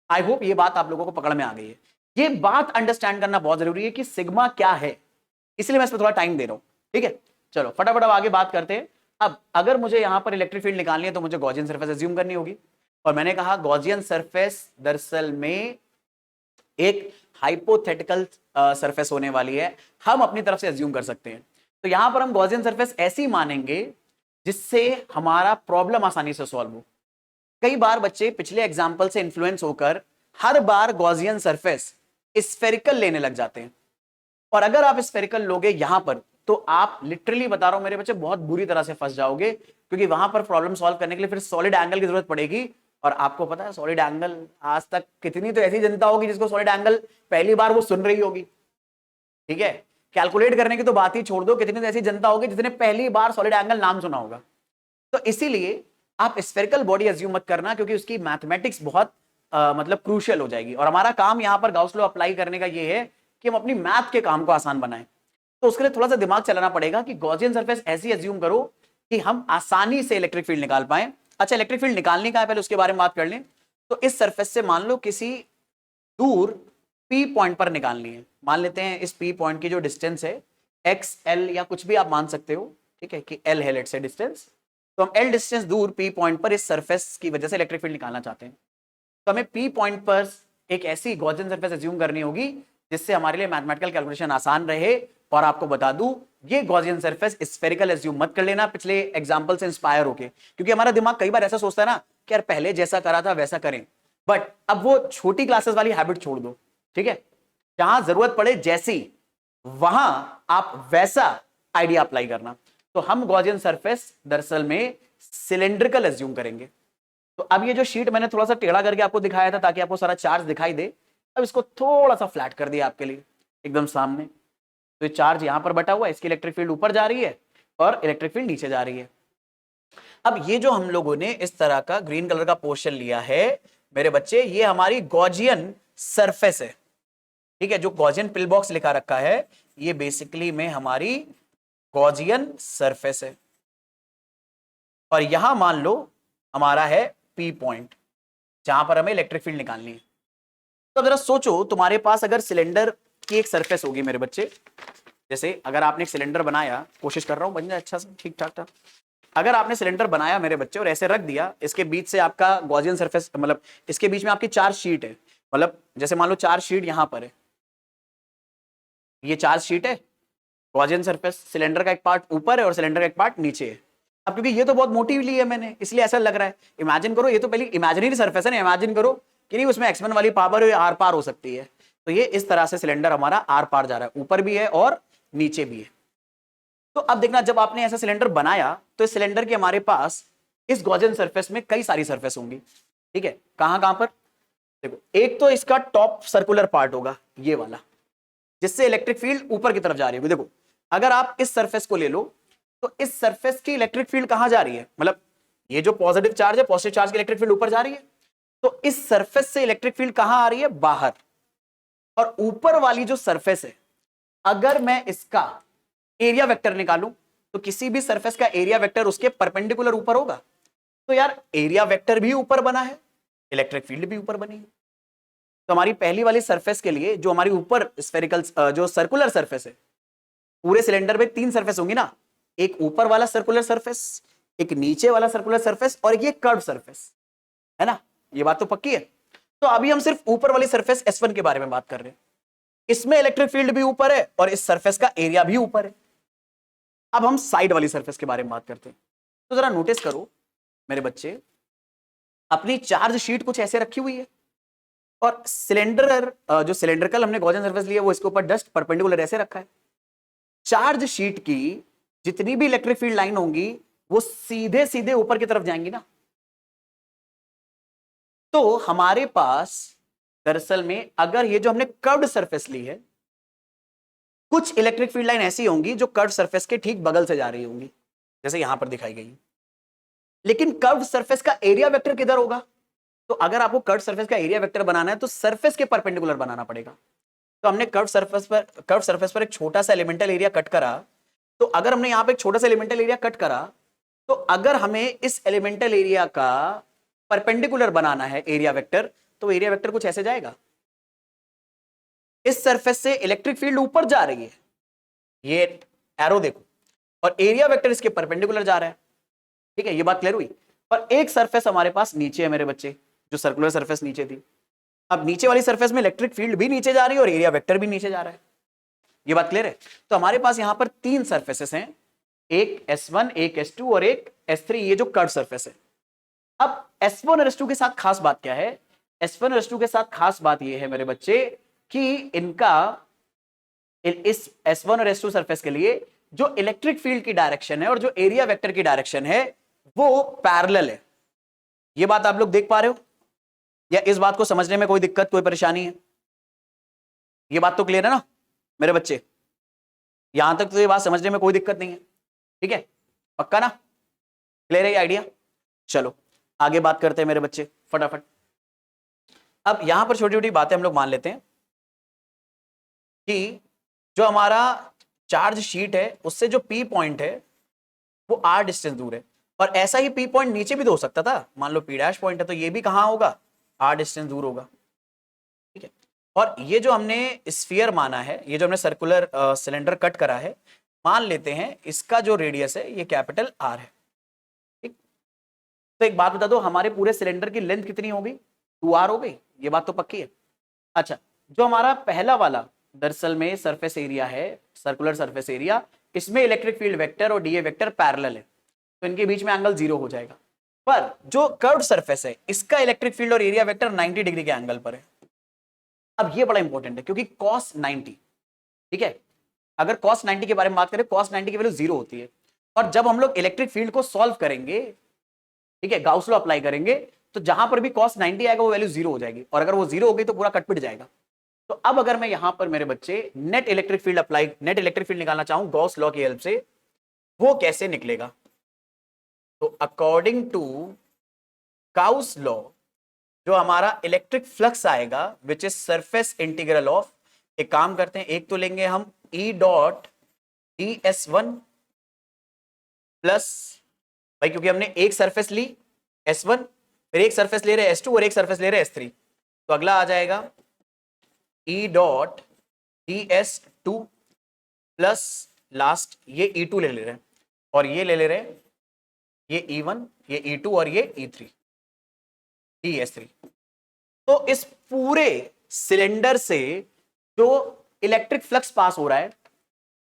A: आई होप ये बात आप लोगों को पकड़ में आ गई है। ये बात अंडरस्टैंड करना बहुत जरूरी है कि सिग्मा क्या है, इसलिए मैं इस पर थोड़ा टाइम दे रहा हूं। ठीक है, चलो फटाफट अब आगे बात करते हैं। अब अगर मुझे यहां पर इलेक्ट्रिक फील्ड निकालनी है तो मुझे गॉसियन सरफेस अज्यूम करनी होगी, और मैंने कहा गॉसियन सरफेस दरअसल में एक हाइपोथेटिकल सरफेस होने वाली है, हम अपनी तरफ से अज्यूम कर सकते हैं। तो यहां पर हम गॉसियन सरफेस ऐसी मानेंगे जिससे हमारा प्रॉब्लम आसानी से सॉल्व हो। कई बार बच्चे पिछले एग्जाम्पल से इन्फ्लुएंस होकर हर बार गॉसियन सरफेस स्फेरिकल लेने लग जाते हैं, और अगर आप स्फेरिकल लोगे यहां पर तो आप लिटरली बता रहा हूं मेरे बच्चे बहुत बुरी तरह से फंस जाओगे, क्योंकि वहां पर प्रॉब्लम सॉल्व करने के लिए फिर सॉलिड एंगल की जरूरत पड़ेगी। और आपको पता है सॉलिड एंगल, आज तक कितनी तो ऐसी जनता होगी जिसको सॉलिड एंगल पहली बार वो सुन रही होगी। ठीक है, कैलकुलेट करने की तो बात ही छोड़ दो, कितनी तो ऐसी जनता होगी जिसने पहली बार सॉलिड एंगल नाम सुना होगा। तो इसीलिए आप स्फेरिकल बॉडी अज्यूम मत करना, क्योंकि उसकी मैथमेटिक्स बहुत मतलब क्रूशियल हो जाएगी। और हमारा काम यहां पर गाउस लॉ अप्लाई करने का ये है कि हम अपनी मैथ के काम को आसान बनाएं। तो उसके लिए थोड़ा सा दिमाग चलाना पड़ेगा कि गॉसियन सरफेस ऐसी अज्यूम करो कि हम आसानी से इलेक्ट्रिक फील्ड निकाल पाए। अच्छा, इलेक्ट्रिक फील्ड निकालने का है, पहले उसके बारे में बात कर लें। तो इस सरफेस से मान लो किसी दूर P पॉइंट पर निकालनी है। मान लेते हैं इस P पॉइंट की जो डिस्टेंस है x l या कुछ भी आप मान सकते हो, ठीक है, कि l है लेट्स से डिस्टेंस। तो हम l डिस्टेंस दूर P पॉइंट पर इस सरफेस की वजह से इलेक्ट्रिक फील्ड निकालना चाहते हैं। तो हमें P पॉइंट पर एक ऐसी गॉसियन सरफेस अज्यूम करनी होगी जिससे हमारे लिए मैथमेटिकल कैलकुलेशन आसान रहे। और आपको बता दूं, ये गॉसियन सरफेस स्फेरिकल अज्यूम मत कर लेना पिछले एग्जांपल से इंस्पायर होके, क्योंकि हमारा दिमाग कई बार ऐसा सोचता है ना कि यार पहले जैसा करा था वैसा करें। बट अब वो छोटी क्लासेस वाली हैबिट छोड़ दो, ठीक है, जहां जरूरत पड़े जैसी वहां आप वैसा आइडिया अप्लाई करना। तो हम गॉसियन सरफेस दरअसल में सिलेंड्रिकल अज्यूम करेंगे। तो अब ये जो शीट मैंने थोड़ा सा टेढ़ा करके आपको दिखाया था ताकि आपको सारा चार्ज दिखाई दे, अब इसको थोड़ा सा फ्लैट कर दिया आपके लिए एकदम सामने। तो ये चार्ज यहां पर बटा हुआ है, इसकी इलेक्ट्रिक फील्ड ऊपर जा रही है और इलेक्ट्रिक फील्ड नीचे जा रही है। अब ये जो हम लोगों ने इस तरह का ग्रीन कलर का पोर्शन लिया है मेरे बच्चे, ये हमारी गॉसियन सरफेस है। ठीक है, जो गॉसियन पिल बॉक्स लिखा रखा है ये बेसिकली में हमारी गॉसियन सरफेस है। और यहां मान लो हमारा है P पॉइंट जहां पर हमें इलेक्ट्रिक फील्ड निकालनी है। तो जरा सोचो, तुम्हारे पास अगर सिलेंडर की एक सरफेस होगी मेरे बच्चे, जैसे अगर आपने एक सिलेंडर बनाया, कोशिश कर रहा हूं बन जाए अच्छा से ठीक ठाक था। अगर आपने सिलेंडर बनाया मेरे बच्चे और ऐसे रख दिया, इसके बीच से आपका गॉसियन सरफेस, मतलब इसके बीच में आपकी 4 शीट है, मतलब जैसे मान लो 4 शीट यहां पर है, ये 4 शीट है गॉसियन सरफेस, सिलेंडर का एक पार्ट ऊपर है और सिलेंडर का एक पार्ट नीचे है। अब क्योंकि ये तो बहुत मोटी ली है मैंने, इसलिए ऐसा लग रहा है। इमेजिन करो, ये तो पहले इमेजिनरी सरफेस है ना, इमेजिन करो कि नहीं उसमें एक्समेन वाली पावर आर पार हो सकती है। तो ये इस तरह से सिलेंडर हमारा आर पार जा रहा है, ऊपर भी है और नीचे भी है। तो अब देखना, जब आपने ऐसा सिलेंडर बनाया तो इस सिलेंडर के हमारे पास इस गॉसियन सरफेस में कई सारी सरफेस होंगी। ठीक है, कहां कहां पर देखो, एक तो इसका टॉप सर्कुलर पार्ट होगा ये वाला, जिससे इलेक्ट्रिक फील्ड ऊपर की तरफ जा रही होगी। देखो, अगर आप इस सरफेस को ले लो तो इस सरफेस की इलेक्ट्रिक फील्ड कहां जा रही है, मतलब ये जो पॉजिटिव चार्ज है, पॉजिटिव चार्ज की इलेक्ट्रिक फील्ड ऊपर जा रही है। तो इस सरफेस से इलेक्ट्रिक फील्ड कहां आ रही है, बाहर। और ऊपर वाली जो सरफेस है, अगर मैं इसका एरिया वेक्टर निकालूं तो किसी भी सरफेस का एरिया वेक्टर उसके परपेंडिकुलर ऊपर होगा। तो यार एरिया वेक्टर भी ऊपर बना है, इलेक्ट्रिक फील्ड भी ऊपर बनी है। तो हमारी पहली वाली सरफेस के लिए जो हमारी ऊपर स्फेरिकल जो सर्कुलर सरफेस है, पूरे सिलेंडर में 3 सरफेस होंगी ना, एक ऊपर वाला सर्कुलर सरफेस, एक नीचे वाला सर्कुलर सरफेस और ये कर्व सरफेस है ना, ये बात तो पक्की है। तो अभी हम सिर्फ ऊपर वाली सरफेस S1 के बारे में बात कर रहे हैं। इसमें इलेक्ट्रिक फील्ड भी ऊपर है और इस सरफेस का एरिया भी ऊपर है। अब हम साइड वाली सरफेस के बारे में बात करते हैं। तो जरा नोटिस करो मेरे बच्चे, अपनी चार्ज शीट कुछ ऐसे रखी हुई है और सिलेंडर जो सिलेंड्रिकल हमने गॉसियन सरफेस लिया वो इसके ऊपर जस्ट परपेंडिकुलर ऐसे रखा है। चार्ज शीट की जितनी भी इलेक्ट्रिक फील्ड लाइन होंगी वो सीधे सीधे ऊपर की तरफ जाएंगी ना। तो हमारे पास दरअसल में अगर ये जो हमने कर्व्ड सरफेस ली है, कुछ इलेक्ट्रिक फील्ड लाइन ऐसी होंगी जो कर्व्ड सरफेस के ठीक बगल से जा रही होंगी, जैसे यहां पर दिखाई गई। लेकिन कर्व्ड सरफेस का एरिया वेक्टर किधर होगा? तो अगर आपको कर्व्ड सरफेस का एरिया वेक्टर बनाना है तो सरफेस के परपेंडिकुलर बनाना पड़ेगा। तो हमने कर्व्ड सरफेस पर एक छोटा सा एलिमेंटल एरिया कट करा। तो अगर हमने यहां पे एक छोटा सा एलिमेंटल एरिया कट करा, तो अगर हमें इस एलिमेंटल एरिया का परपेंडिकुलर बनाना है एरिया वेक्टर, तो एरिया वेक्टर कुछ ऐसे जाएगा। इस सरफेस से इलेक्ट्रिक फील्ड ऊपर जा रही है, ये एरो देखो, और एरिया वेक्टर इसके परपेंडिकुलर जा रहा है। ठीक है, ये बात क्लियर हुई। और एक सरफेस हमारे पास नीचे है मेरे बच्चे, जो सर्कुलर सरफेस नीचे थी। अब नीचे वाली सरफेस में इलेक्ट्रिक फील्ड भी नीचे जा रही है और एरिया वेक्टर भी नीचे जा रहा है। ये बात क्लियर है। तो हमारे पास यहां पर तीन सरफेसेस हैं, एक S1, एक S2 और एक S3, ये जो कर्व सरफेस है। अब S1 और S2 के साथ खास बात क्या है? S1 और S2 के साथ खास बात ये है मेरे बच्चे कि इनका इस S1 और S2 सरफेस के लिए जो इलेक्ट्रिक फील्ड की डायरेक्शन है और जो एरिया वेक्टर की डायरेक्शन है वो पैरेलल है। ये बात आप लोग देख पा रहे हो या इस बात को समझने में कोई दिक्कत, कोई परेशानी है? ये बात तो क्लियर है ना मेरे बच्चे? यहां तक तो ये बात समझने में कोई दिक्कत नहीं है, ठीक है? पक्का ना? क्लियर है ये आइडिया? चलो आगे बात करते हैं मेरे बच्चे फटाफट। अब यहां पर छोटी छोटी बातें हम लोग मान लेते हैं कि जो हमारा चार्ज शीट है उससे जो पी पॉइंट है वो r डिस्टेंस दूर है, और ऐसा ही पी पॉइंट नीचे भी तो हो सकता था। मान लो p डैश पॉइंट है तो ये भी कहां होगा? r डिस्टेंस दूर होगा, ठीक है? और ये जो हमने स्फीयर माना है, ये जो हमने सर्कुलर सिलेंडर कट करा है, मान लेते हैं इसका जो रेडियस है ये कैपिटल R है, ठीक? तो एक बात बता दो, हमारे पूरे सिलेंडर की लेंथ कितनी होगी? 2r हो गई, ये बात तो पक्की है। अच्छा, जो हमारा पहला वाला दरअसल में सरफेस एरिया है, सर्कुलर सरफेस एरिया, इसमें इलेक्ट्रिक फील्ड वेक्टर और डीए वेक्टर पैरेलल है, तो इनके बीच में एंगल 0 हो जाएगा। पर जो कर्व्ड सरफेस है इसका इलेक्ट्रिक फील्ड और एरिया वेक्टर 90 डिग्री के एंगल पर है। अब ये बड़ा इंपॉर्टेंट है क्योंकि cos 90, ठीक है, अगर cos 90 के बारे में बात करें, cos 90 की वैल्यू 0 होती है। और जब हम लोग इलेक्ट्रिक फील्ड को सॉल्व करेंगे, ठीक है, गाउस लॉ अप्लाई करेंगे, तो जहां पर भी cos 90 आएगा वो वैल्यू 0 हो जाएगी, और अगर वो 0 हो गई तो पूरा कटपिट जाएगा। तो अब अगर मैं यहां पर मेरे बच्चे नेट इलेक्ट्रिक फील्ड निकालना चाहूं गॉस लॉ की हेल्प से, वो कैसे निकलेगा? तो अकॉर्डिंग टू गाउस लॉ जो हमारा इलेक्ट्रिक फ्लक्स आएगा which is surface integral of, एक काम करते हैं, एक तो लेंगे हम E डॉट ds1 प्लस, भाई क्योंकि हमने एक सरफेस ली S1, फिर एक सरफेस ले रहे S2 और एक सरफेस ले रहे S3, तो अगला आ जाएगा E dot ds2 plus last ये E2 ले रहे हैं, और ये ले रहे हैं ये E1, ये E2 और ये E3 ds3। तो इस पूरे सिलेंडर से जो इलेक्ट्रिक फ्लक्स पास हो रहा है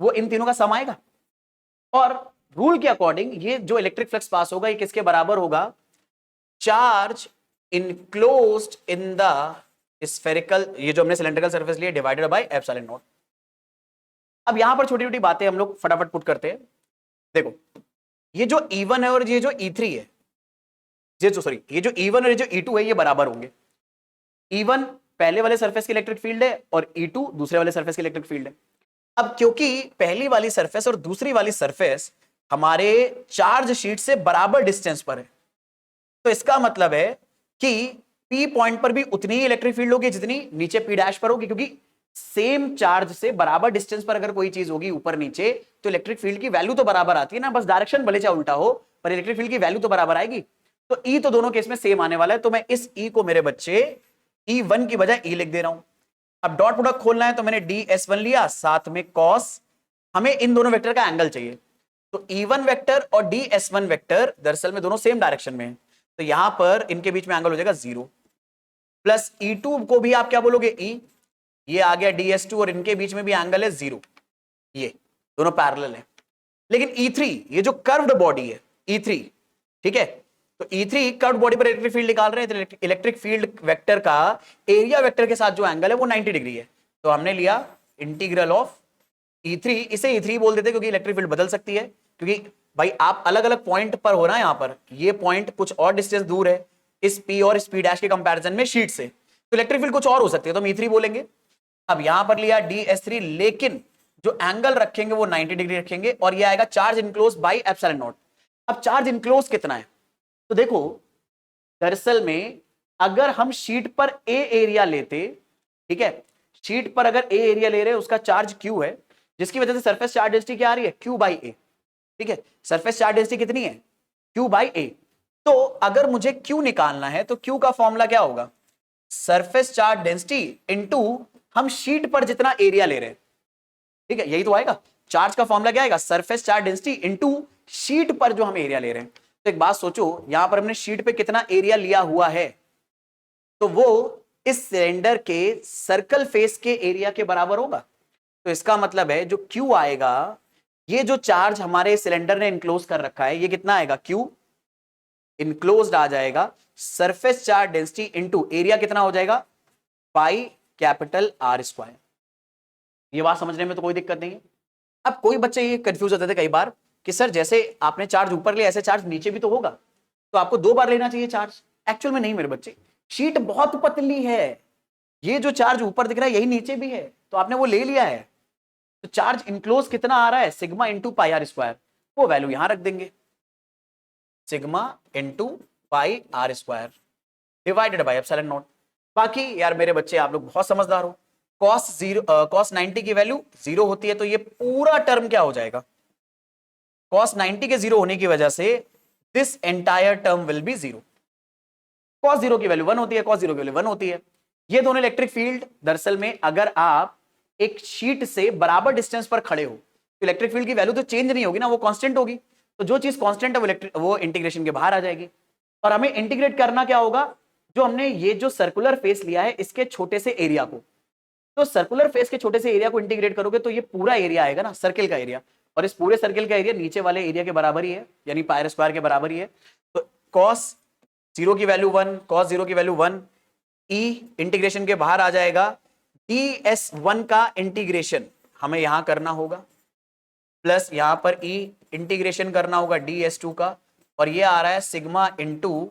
A: वो इन तीनों का सम आएगा, और रूल के अकॉर्डिंग ये जो इलेक्ट्रिक फ्लक्स पास होगा ये किसके बराबर होगा? Charge enclosed in the spherical, ये जो हमने सिलेंड्रिकल सरफेस लिया, डिवाइडेड बाय एप्सिलॉन नॉट। अब यहां पर छोटी छोटी बातें हम लोग फटाफट पुट करते हैं। देखो ये जो E1 है और ये जो E3 है, ये जो E1 और ये जो E2 है ये बराबर होंगे। E1 पहले वाले सरफेस की इलेक्ट्रिक फील्ड है और E2 दूसरे वाले सरफेस की इलेक्ट्रिक फील्ड है। अब क्योंकि पहली वाली सरफेस और दूसरी वाली सरफेस हमारे चार्ज शीट से बराबर डिस्टेंस पर है, तो इसका मतलब है कि P पॉइंट पर भी उतनी ही इलेक्ट्रिक फील्ड होगी जितनी नीचे P डैश पर होगी, क्योंकि सेम चार्ज से बराबर डिस्टेंस पर अगर कोई चीज होगी ऊपर नीचे तो इलेक्ट्रिक फील्ड की वैल्यू तो बराबर आती है ना, बस डायरेक्शन भले चाहे उल्टा हो पर इलेक्ट्रिक फील्ड की वैल्यू तो बराबर आएगी। तो E तो दोनों केस में सेम आने वाला है, तो मैं इस E को मेरे बच्चे E1 की बजाय E लिख दे रहा हूं। अब डॉट प्रोडक्ट खोलना है तो मैंने ds1 लिया, साथ में cos, हमें इन दोनों वेक्टर का एंगल चाहिए, तो E1 वेक्टर और ds1 वेक्टर दरअसल में दोनों सेम डायरेक्शन में है, तो यहां पर इनके बीच में एंगल हो जाएगा 0, प्लस E2 को भी आप क्या बोलोगे E, ये आ गया DS2 और इनके बीच में भी एंगल है 0, ये दोनों पैरेलल है। लेकिन E3 ये जो कर्व्ड बॉडी है E3, ठीक है, तो E3 कर्व्ड बॉडी पर इलेक्ट्रिक फील्ड निकाल रहे हैं, तो इलेक्ट्रिक फील्ड वेक्टर का एरिया वेक्टर के साथ जो एंगल है वो 90 डिग्री है। तो हमने लिया इंटीग्रल ऑफ E3, इसे E3 बोल देते क्योंकि इलेक्ट्रिक फील्ड बदल सकती है, क्योंकि भाई आप अलग अलग पॉइंट पर हो ना, यहां पर ये पॉइंट कुछ और डिस्टेंस दूर है इस P और इस P डैश के कंपैरिजन में शीट से, तो इलेक्ट्रिक फील्ड कुछ और हो सकती है, तो हम E3 बोलेंगे। अब यहां पर लिया DS3, लेकिन जो एंगल रखेंगे वो 90 डिग्री रखेंगे और ये आएगा charge enclose by epsilon naught. अब चार्ज इनक्लोज कितना है, तो देखो दरअसल में अगर हम शीट पर ए एरिया लेते, ठीक है, शीट पर अगर ए एरिया ले रहे हैं उसका चार्ज क्यू है, जिसकी वजह से सरफेस चार्ज डेंसिटी क्या आ रही है, क्यू बाई ए, ठीक है, सरफेस चार्ज डेंसिटी कितनी है, क्यू बाई ए। तो अगर मुझे क्यू निकालना है तो क्यू का फॉर्मूला क्या होगा, सरफेस चार्ज डेंसिटी इनटू हम शीट पर जितना एरिया ले रहे हैं, ठीक है, यही तो आएगा। चार्ज का फॉर्मूला क्या आएगा, surface charge density into sheet पर जो हम एरिया ले रहे हैं। तो एक बात सोचो, यहां पर हमने शीट पे कितना एरिया लिया हुआ है, तो वो इस सिलेंडर के सर्कल फेस के एरिया के बराबर होगा। तो इसका मतलब है जो Q आएगा, ये जो चार्ज हमारे सिलेंडर ने इनक्लोज कर रखा है, ये कितना आएगा, Q इनक्लोज्ड आ जाएगा surface charge density into area कितना हो जाएगा, पाई कैपिटल R स्क्वायर। ये बात समझने में तो कोई दिक्कत नहीं है। अब कोई बच्चे ये कंफ्यूज होते थे कई बार कि सर जैसे आपने चार्ज ऊपर लिया ऐसे चार्ज नीचे भी तो होगा, तो आपको 2 बार लेना चाहिए चार्ज। एक्चुअल में नहीं मेरे बच्चे, शीट बहुत पतली है, ये जो चार्ज ऊपर दिख रहा है यही नीचे भी है, तो आपने वो ले लिया है। तो चार्ज इनक्लोज कितना आ रहा है, sigma into pi R square, वो वैल्यू यहां रख देंगे, sigma into pi R square divided by epsilon not. बाकी यार मेरे बच्चे आप लोग बहुत समझदार हो, cos 90 की वैल्यू 0 होती है, तो ये पूरा टर्म क्या हो जाएगा, cos 90 के 0 होने की वजह से this entire term will be 0। cos 0 की वैल्यू 1 होती है, cos 0 की वैल्यू 1 होती है। ये दोनों इलेक्ट्रिक फील्ड दरअसल में अगर आप एक शीट से बराबर डिस्टेंस पर खड़े हो तो इलेक्ट्रिक फील्ड की वैल्यू तो चेंज नहीं होगी ना, वो कांस्टेंट होगी। तो जो चीज कांस्टेंट है वो इंटीग्रेशन के बाहर आ जाएगी, और हमें इंटीग्रेट करना क्या होगा, जो हमने ये जो सर्कुलर फेस लिया है इसके छोटे से एरिया को, तो सर्कुलर फेस के छोटे से एरिया को इंटीग्रेट करोगे तो ये पूरा एरिया आएगा ना, सर्किल का एरिया, और इस पूरे सर्किल का एरिया नीचे वाले एरिया के बराबर ही है, यानी पाई R स्क्वायर के बराबर ही है। तो cos 0 की वैल्यू 1, cos 0 की वैल्यू 1, E इंटीग्रेशन के बाहर आ जाएगा, ds1 का इंटीग्रेशन हमें यहां करना होगा, प्लस यहां पर E इंटीग्रेशन करना होगा ds2 का, और ये आ रहा है सिग्मा इंटू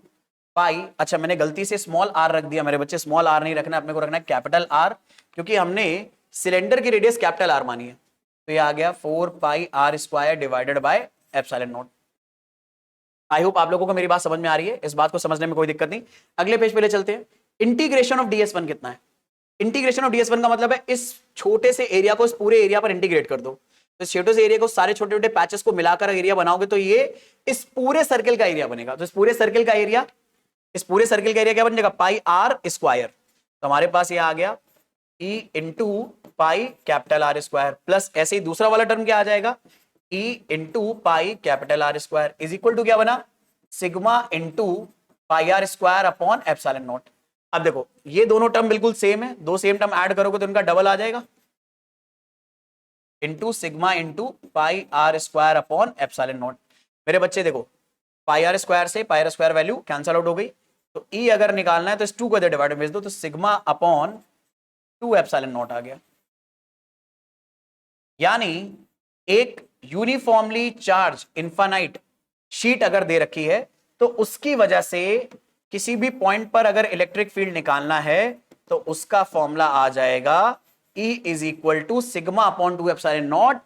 A: पाई। अच्छा मैंने गलती से स्मॉल r रख दिया मेरे बच्चे, स्मॉल r नहीं रखना, अपने को रखना है कैपिटल R, क्योंकि हमने सिलेंडर की रेडियस कैपिटल R मानी है। तो ये आ गया 4 पाई R square divided by epsilon not. I hope आप लोगों को मेरी बात समझ में आ रही है, इस बात को समझने में कोई दिक्कत नहीं। अगले पेज पे ले चलते हैं। इंटीग्रेशन ऑफ ds1 कितना है, इंटीग्रेशन ऑफ ds1 का मतलब है इस छोटे से एरिया को इस पूरे एरिया पर इंटीग्रेट कर दो, तो इस छोटे से एरिया को सारे छोटे छोटे पैचेस को मिलाकर एरिया बनाओगे तो ये इस पूरे सर्किल का एरिया बनेगा। तो इस पूरे सर्किल का एरिया क्या बन जाएगा, पाई R स्क्वायर। तो हमारे पास ये आ गया E into pi capital R square, plus ऐसे ही दूसरा वाला टर्म क्या आ जाएगा, E into pi capital R square is equal to क्या बना, sigma into pi R square upon epsilon naught. अब देखो ये दोनों टर्म बिल्कुल सेम है, दो सेम टर्म ऐड करोगे तो इनका डबल आ जाएगा, into sigma into pi R square upon epsilon not. मेरे बच्चे देखो पाई R स्क्वायर से पाई R square value cancel out हो गई, तो E अगर निकालना है तो इस 2 को इधर डिवाइड में भेज दो, तो सिग्मा अपॉन 2 एप्सिलॉन नॉट आ गया। यानी एक यूनिफॉर्मली चार्ज इनफाइनाइट शीट अगर दे रखी है तो उसकी वजह से किसी भी पॉइंट पर अगर इलेक्ट्रिक फील्ड निकालना है तो उसका फॉर्मूला आ जाएगा E is equal to sigma upon 2 epsilon naught,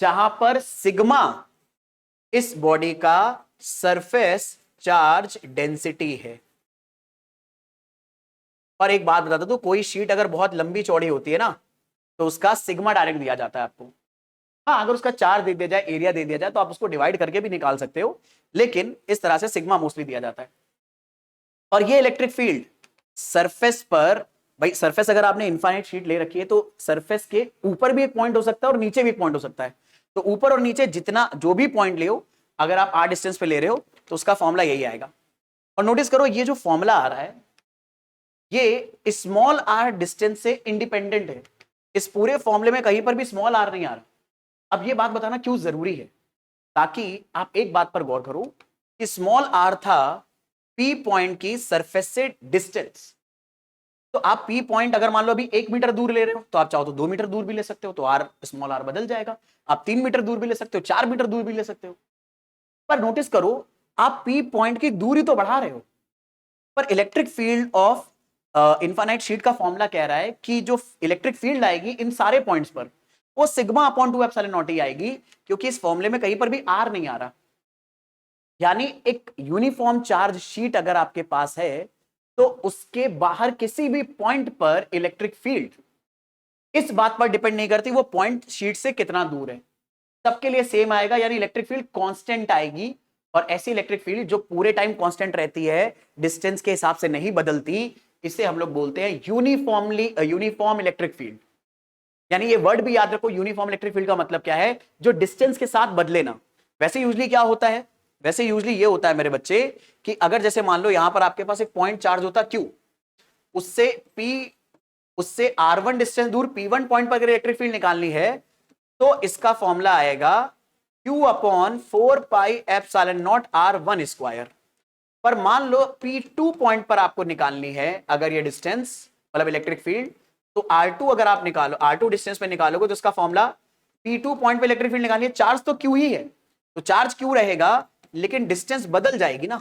A: जहां पर सिग्मा इस बॉडी का सरफेस चार्ज डेंसिटी है। और एक बात बता दो, तो कोई शीट अगर बहुत लंबी चौड़ी होती है ना तो उसका सिग्मा डायरेक्ट दिया जाता है आपको। हाँ अगर उसका चार्ज दे दिया जाए, एरिया दे दिया जाए तो आप उसको डिवाइड करके भी निकाल सकते हो, लेकिन इस तरह से सिग्मा मोस्टली दिया जाता है। और ये इलेक्ट्रिक फील्ड सरफेस पर, भाई सरफेस अगर आपने इनफाइनाइट शीट ले रखी है तो सरफेस के ऊपर भी एक पॉइंट हो सकता है और नीचे भी एक पॉइंट हो सकता है, तो ऊपर और नीचे जितना जो भी पॉइंट ले हो, अगर आप r डिस्टेंस पे ले रहे हो तो उसका फॉर्मूला यही आएगा। और नोटिस करो ये जो फॉर्मूला आ रहा है ये स्मॉल r डिस्टेंस से इंडिपेंडेंट है, इस पूरे फॉर्मूले में कहीं पर भी स्मॉल आर नहीं आ रहा। अब ये बात बताना क्यों जरूरी है, ताकि आप एक बात पर गौर करो कि स्मॉल आर था पी पॉइंट की सरफेस से डिस्टेंस। तो आप पी पॉइंट अगर मान लो अभी 1 मीटर दूर ले रहे हो, तो आप चाहो तो 2 मीटर दूर भी ले सकते हो, तो आर स्मॉल आर बदल जाएगा। आप 3 मीटर दूर भी ले सकते हो, 4 मीटर दूर भी ले सकते हो। पर नोटिस करो, आप पी पॉइंट की दूरी तो बढ़ा रहे हो, पर electric field of infinite sheet का फॉर्मूला कह रहा है कि जो इलेक्ट्रिक फील्ड आएगी इन सारे पॉइंट्स पर, वो सिग्मा अपॉन 2 एप्सिलॉन नॉट ही आएगी, क्योंकि इस फॉर्मूले में कहीं पर भी आर नहीं आ रहा। यानी एक यूनिफॉर्म चार्ज शीट अगर आपके पास है, तो उसके बाहर किसी भी पॉइंट पर इलेक्ट्रिक फील्ड इस बात पर डिपेंड नहीं करती वो पॉइंट शीट से कितना दूर है, सबके लिए सेम आएगा, यानी इलेक्ट्रिक फील्ड कांस्टेंट आएगी। और ऐसी इलेक्ट्रिक फील्ड जो पूरे टाइम कांस्टेंट रहती है, डिस्टेंस के हिसाब से नहीं बदलती, इसे हम लोग बोलते हैं यूनिफॉर्म इलेक्ट्रिक फील्ड। यानी ये वर्ड भी याद रखो, यूनिफॉर्म इलेक्ट्रिक फील्ड का मतलब क्या है, जो डिस्टेंस के साथ बदले ना। वैसे यूजली क्या होता है, वैसे यूजली ये होता है मेरे बच्चे कि अगर जैसे मान लो यहां पर आपके पास एक पॉइंट चार्ज होता Q, उससे R1 डिस्टेंस दूर P1 पॉइंट पर अगर इलेक्ट्रिक फील्ड निकालनी है, तो इसका फॉर्मूला आएगा Q upon 4 pi epsilon not R1 square. पर मान लो P2 पॉइंट पर आपको निकालनी है अगर ये डिस्टेंस मतलब इलेक्ट्रिक फील्ड, तो R2 अगर आप निकालो, R2 डिस्टेंस पे निकालोगे तो इसका फॉर्मूला P2 पॉइंट पे इलेक्ट्रिक फील्ड निकालनी है, चार्ज तो Q ही है, तो चार्ज Q रहेगा, लेकिन डिस्टेंस बदल जाएगी ना।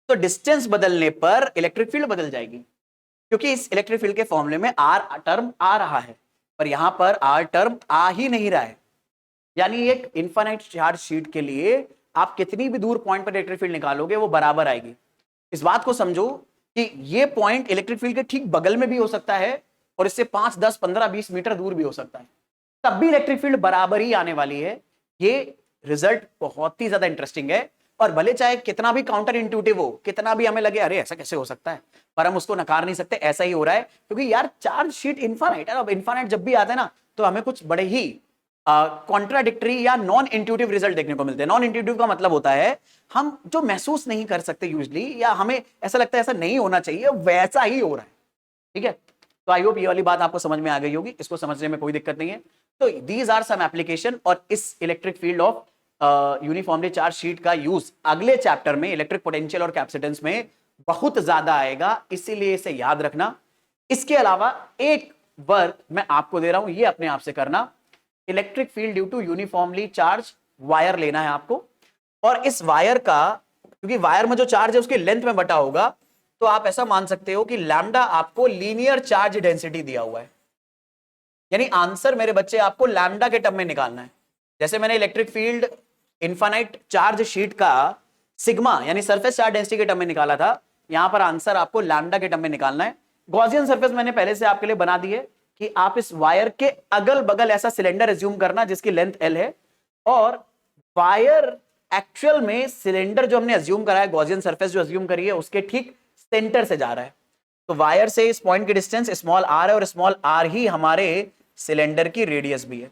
A: तो डिस्टेंस बदलने पर इलेक्ट्रिक फील्ड बदल जाएगी, क्योंकि इस इलेक्ट्रिक फील्ड के फॉर्मूले में आर टर्म आ रहा है, पर यहां पर आर टर्म आ ही नहीं रहा है। यानी एक इनफाइनाइट चार्ज शीट के लिए आप कितनी भी दूर पॉइंट पर इलेक्ट्रिक फील्ड निकालोगे वो बराबर आएगी। इस बात को समझो कि ये पॉइंट इलेक्ट्रिक फील्ड के ठीक बगल में भी हो सकता है, और इससे 5, 10, 15, 20 मीटर दूर भी हो सकता है, तब भी इलेक्ट्रिक फील्ड बराबर ही आने वाली है। ये रिजल्ट बहुत ही ज्यादा इंटरेस्टिंग है, और भले चाहे कितना भी काउंटर इंट्यूटिव हो, कितना भी हमें लगे अरे ऐसा कैसे हो सकता है, पर हम उसको नकार नहीं सकते, ऐसा ही हो रहा है, क्योंकि यार चार्ज शीट इनफाइनाइट है। अब इनफाइनाइट जब भी आता है ना, तो हमें कुछ बड़े ही कॉन्ट्राडिक्टरी या नॉन इंट्यूटिव रिजल्ट देखने को मिलते हैं। नॉन इंट्यूटिव का मतलब होता है हम जो महसूस नहीं कर सकते यूजली, या हमें ऐसा लगता है ऐसा नहीं होना चाहिए, वैसा ही हो रहा है। ठीक है, तो आई होप ये वाली बात आपको समझ में आ गई होगी, इसको समझने में कोई दिक्कत नहीं है। तो दीज आर सम एप्लीकेशन, और इस electric field of uniformly charge sheet का यूज अगले चैप्टर में इलेक्ट्रिक पोटेंशियल और कैपेसिटेंस में बहुत ज्यादा आएगा, इसीलिए इसे याद रखना। इसके अलावा एक वर्क मैं आपको दे रहा हूं, ये अपने आप से करना। Electric field due to uniformly charge wire लेना है आपको, और इस वायर का, क्योंकि वायर में जो चार्ज है उसके लेंथ में बटा होगा, तो आप ऐसा मान सकते हो कि लैम्डा आपको लीनियर चार्ज डेंसिटी दिया हुआ है। यानी आंसर मेरे बच्चे आपको लैम्डा के टर्म में निकालना है। जैसे मैंने electric field infinite charge sheet का सिग्मा यानी सरफेस चार्ज डेंसिटी के टर्म में निकाला था, यहां पर आंसर आपको लैम्डा के टर्म में निकालना है। गॉसियन सरफेस मैंने पहले से आपके लिए बना दी है कि आप इस वायर के अगल बगल ऐसा सिलेंडर एज्यूम करना जिसकी लेंथ L है, और वायर एक्चुअल में सिलेंडर जो हमने एज्यूम करा है, गॉसियन सरफेस जो एज्यूम करी है, उसके ठीक सेंटर से जा रहा है। तो वायर से इस पॉइंट की डिस्टेंस स्मॉल r है, और स्मॉल r ही हमारे सिलेंडर की रेडियस भी है।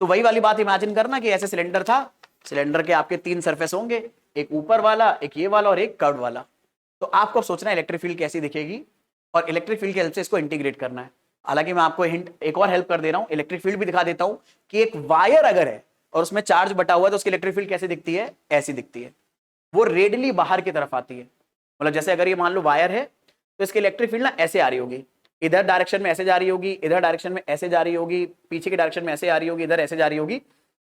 A: तो वही वाली बात इमेजिन करना कि ऐसे सिलेंडर था, सिलेंडर के आपके 3 सरफेस होंगे, एक ऊपर वाला, एक ये वाला और एक कर्व वाला। तो आपको सोचना है इलेक्ट्रिक फील्ड कैसी दिखेगी, और इलेक्ट्रिक फील्ड की हेल्प से इसको इंटीग्रेट करना है। हालांकि मैं आपको हिंट एक और हेल्प कर दे रहा हूं, इलेक्ट्रिक फील्ड भी दिखा देता हूं कि एक वायर अगर है और उसमें चार्ज बटा हुआ है, तो उसकी इलेक्ट्रिक फील्ड कैसे दिखती है, ऐसी दिखती है, वो रेडियली बाहर की तरफ आती है। मतलब जैसे अगर ये मान लो वायर है, तो इसकी इलेक्ट्रिक फील्ड ना ऐसे आ रही होगी, इधर डायरेक्शन में ऐसे जा रही होगी, इधर डायरेक्शन में ऐसे जा रही होगी, पीछे के डायरेक्शन में ऐसे आ रही होगी, इधर ऐसे जा रही होगी।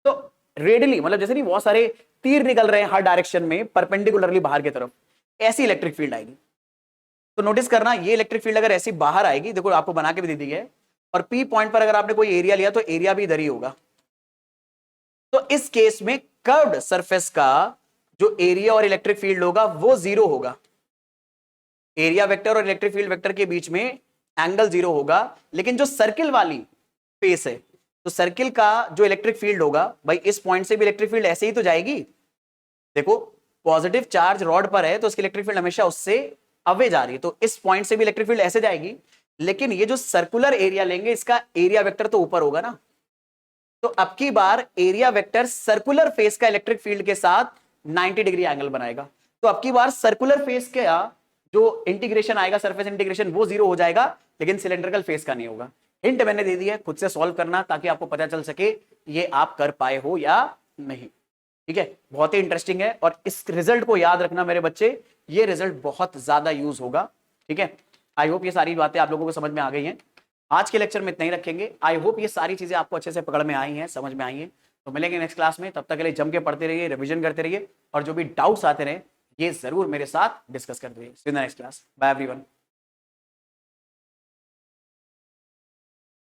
A: तो रेडियली मतलब जैसे नहीं बहुत सारे तीर निकल रहे हैं हर डायरेक्शन में परपेंडिकुलरली बाहर की तरफ, ऐसी इलेक्ट्रिक फील्ड आएगी। तो नोटिस करना, ये इलेक्ट्रिक फील्ड अगर ऐसी बाहर आएगी, देखो आपको बना के भी दे दी है, और पी पॉइंट पर अगर आपने कोई एरिया लिया तो एरिया भी इधर ही होगा। तो इस केस में कर्व्ड सरफेस का जो एरिया और इलेक्ट्रिक फील्ड होगा वो 0 होगा। एरिया वेक्टर और इलेक्ट्रिक फील्ड वेक्टर के बीच में एंगल 0 होगा। लेकिन जो सर्किल वाली फेस है, तो सर्किल का जो इलेक्ट्रिक फील्ड होगा, भाई इस पॉइंट से भी इलेक्ट्रिक फील्ड ऐसे ही तो जाएगी। देखो पॉजिटिव चार्ज रॉड पर है तो उसकी इलेक्ट्रिक फील्ड हमेशा उससे अवे जा रही है, तो इस पॉइंट से भी इलेक्ट्रिक फील्ड ऐसे जाएगी। लेकिन ये जो सर्कुलर एरिया लेंगे, इसका एरिया वेक्टर तो ऊपर होगा ना, तो अब की बार एरिया वेक्टर सर्कुलर फेस का इलेक्ट्रिक फील्ड के साथ 90 डिग्री एंगल बनाएगा। तो अब की बार सर्कुलर फेस का जो इंटीग्रेशन आएगा, सरफेस इंटीग्रेशन, वो 0 हो जाएगा, लेकिन सिलेंड्रिकल फेस का नहीं होगा। हिंट मैंने दे दिया है, खुद से सॉल्व करना ताकि आपको पता चल सके ये आप कर पाए हो या नहीं। ठीक है, बहुत ही इंटरेस्टिंग है और इस रिजल्ट को याद रखना मेरे बच्चे, ये रिजल्ट बहुत ज्यादा यूज होगा। ठीक है, आई होप ये सारी बातें आप लोगों को समझ में आ गई हैं। आज के लेक्चर में इतना ही रखेंगे। आई होप ये सारी चीजें आपको अच्छे से पकड़ में आई हैं, समझ में आई हैं। तो मिलेंगे नेक्स्ट क्लास में, तब तक के लिए जम के पढ़ते रहिए, रिवीजन करते रहिए और जो भी डाउट्स आते रहे ये जरूर मेरे साथ डिस्कस करते रहिए। See you in the next class, bye everyone.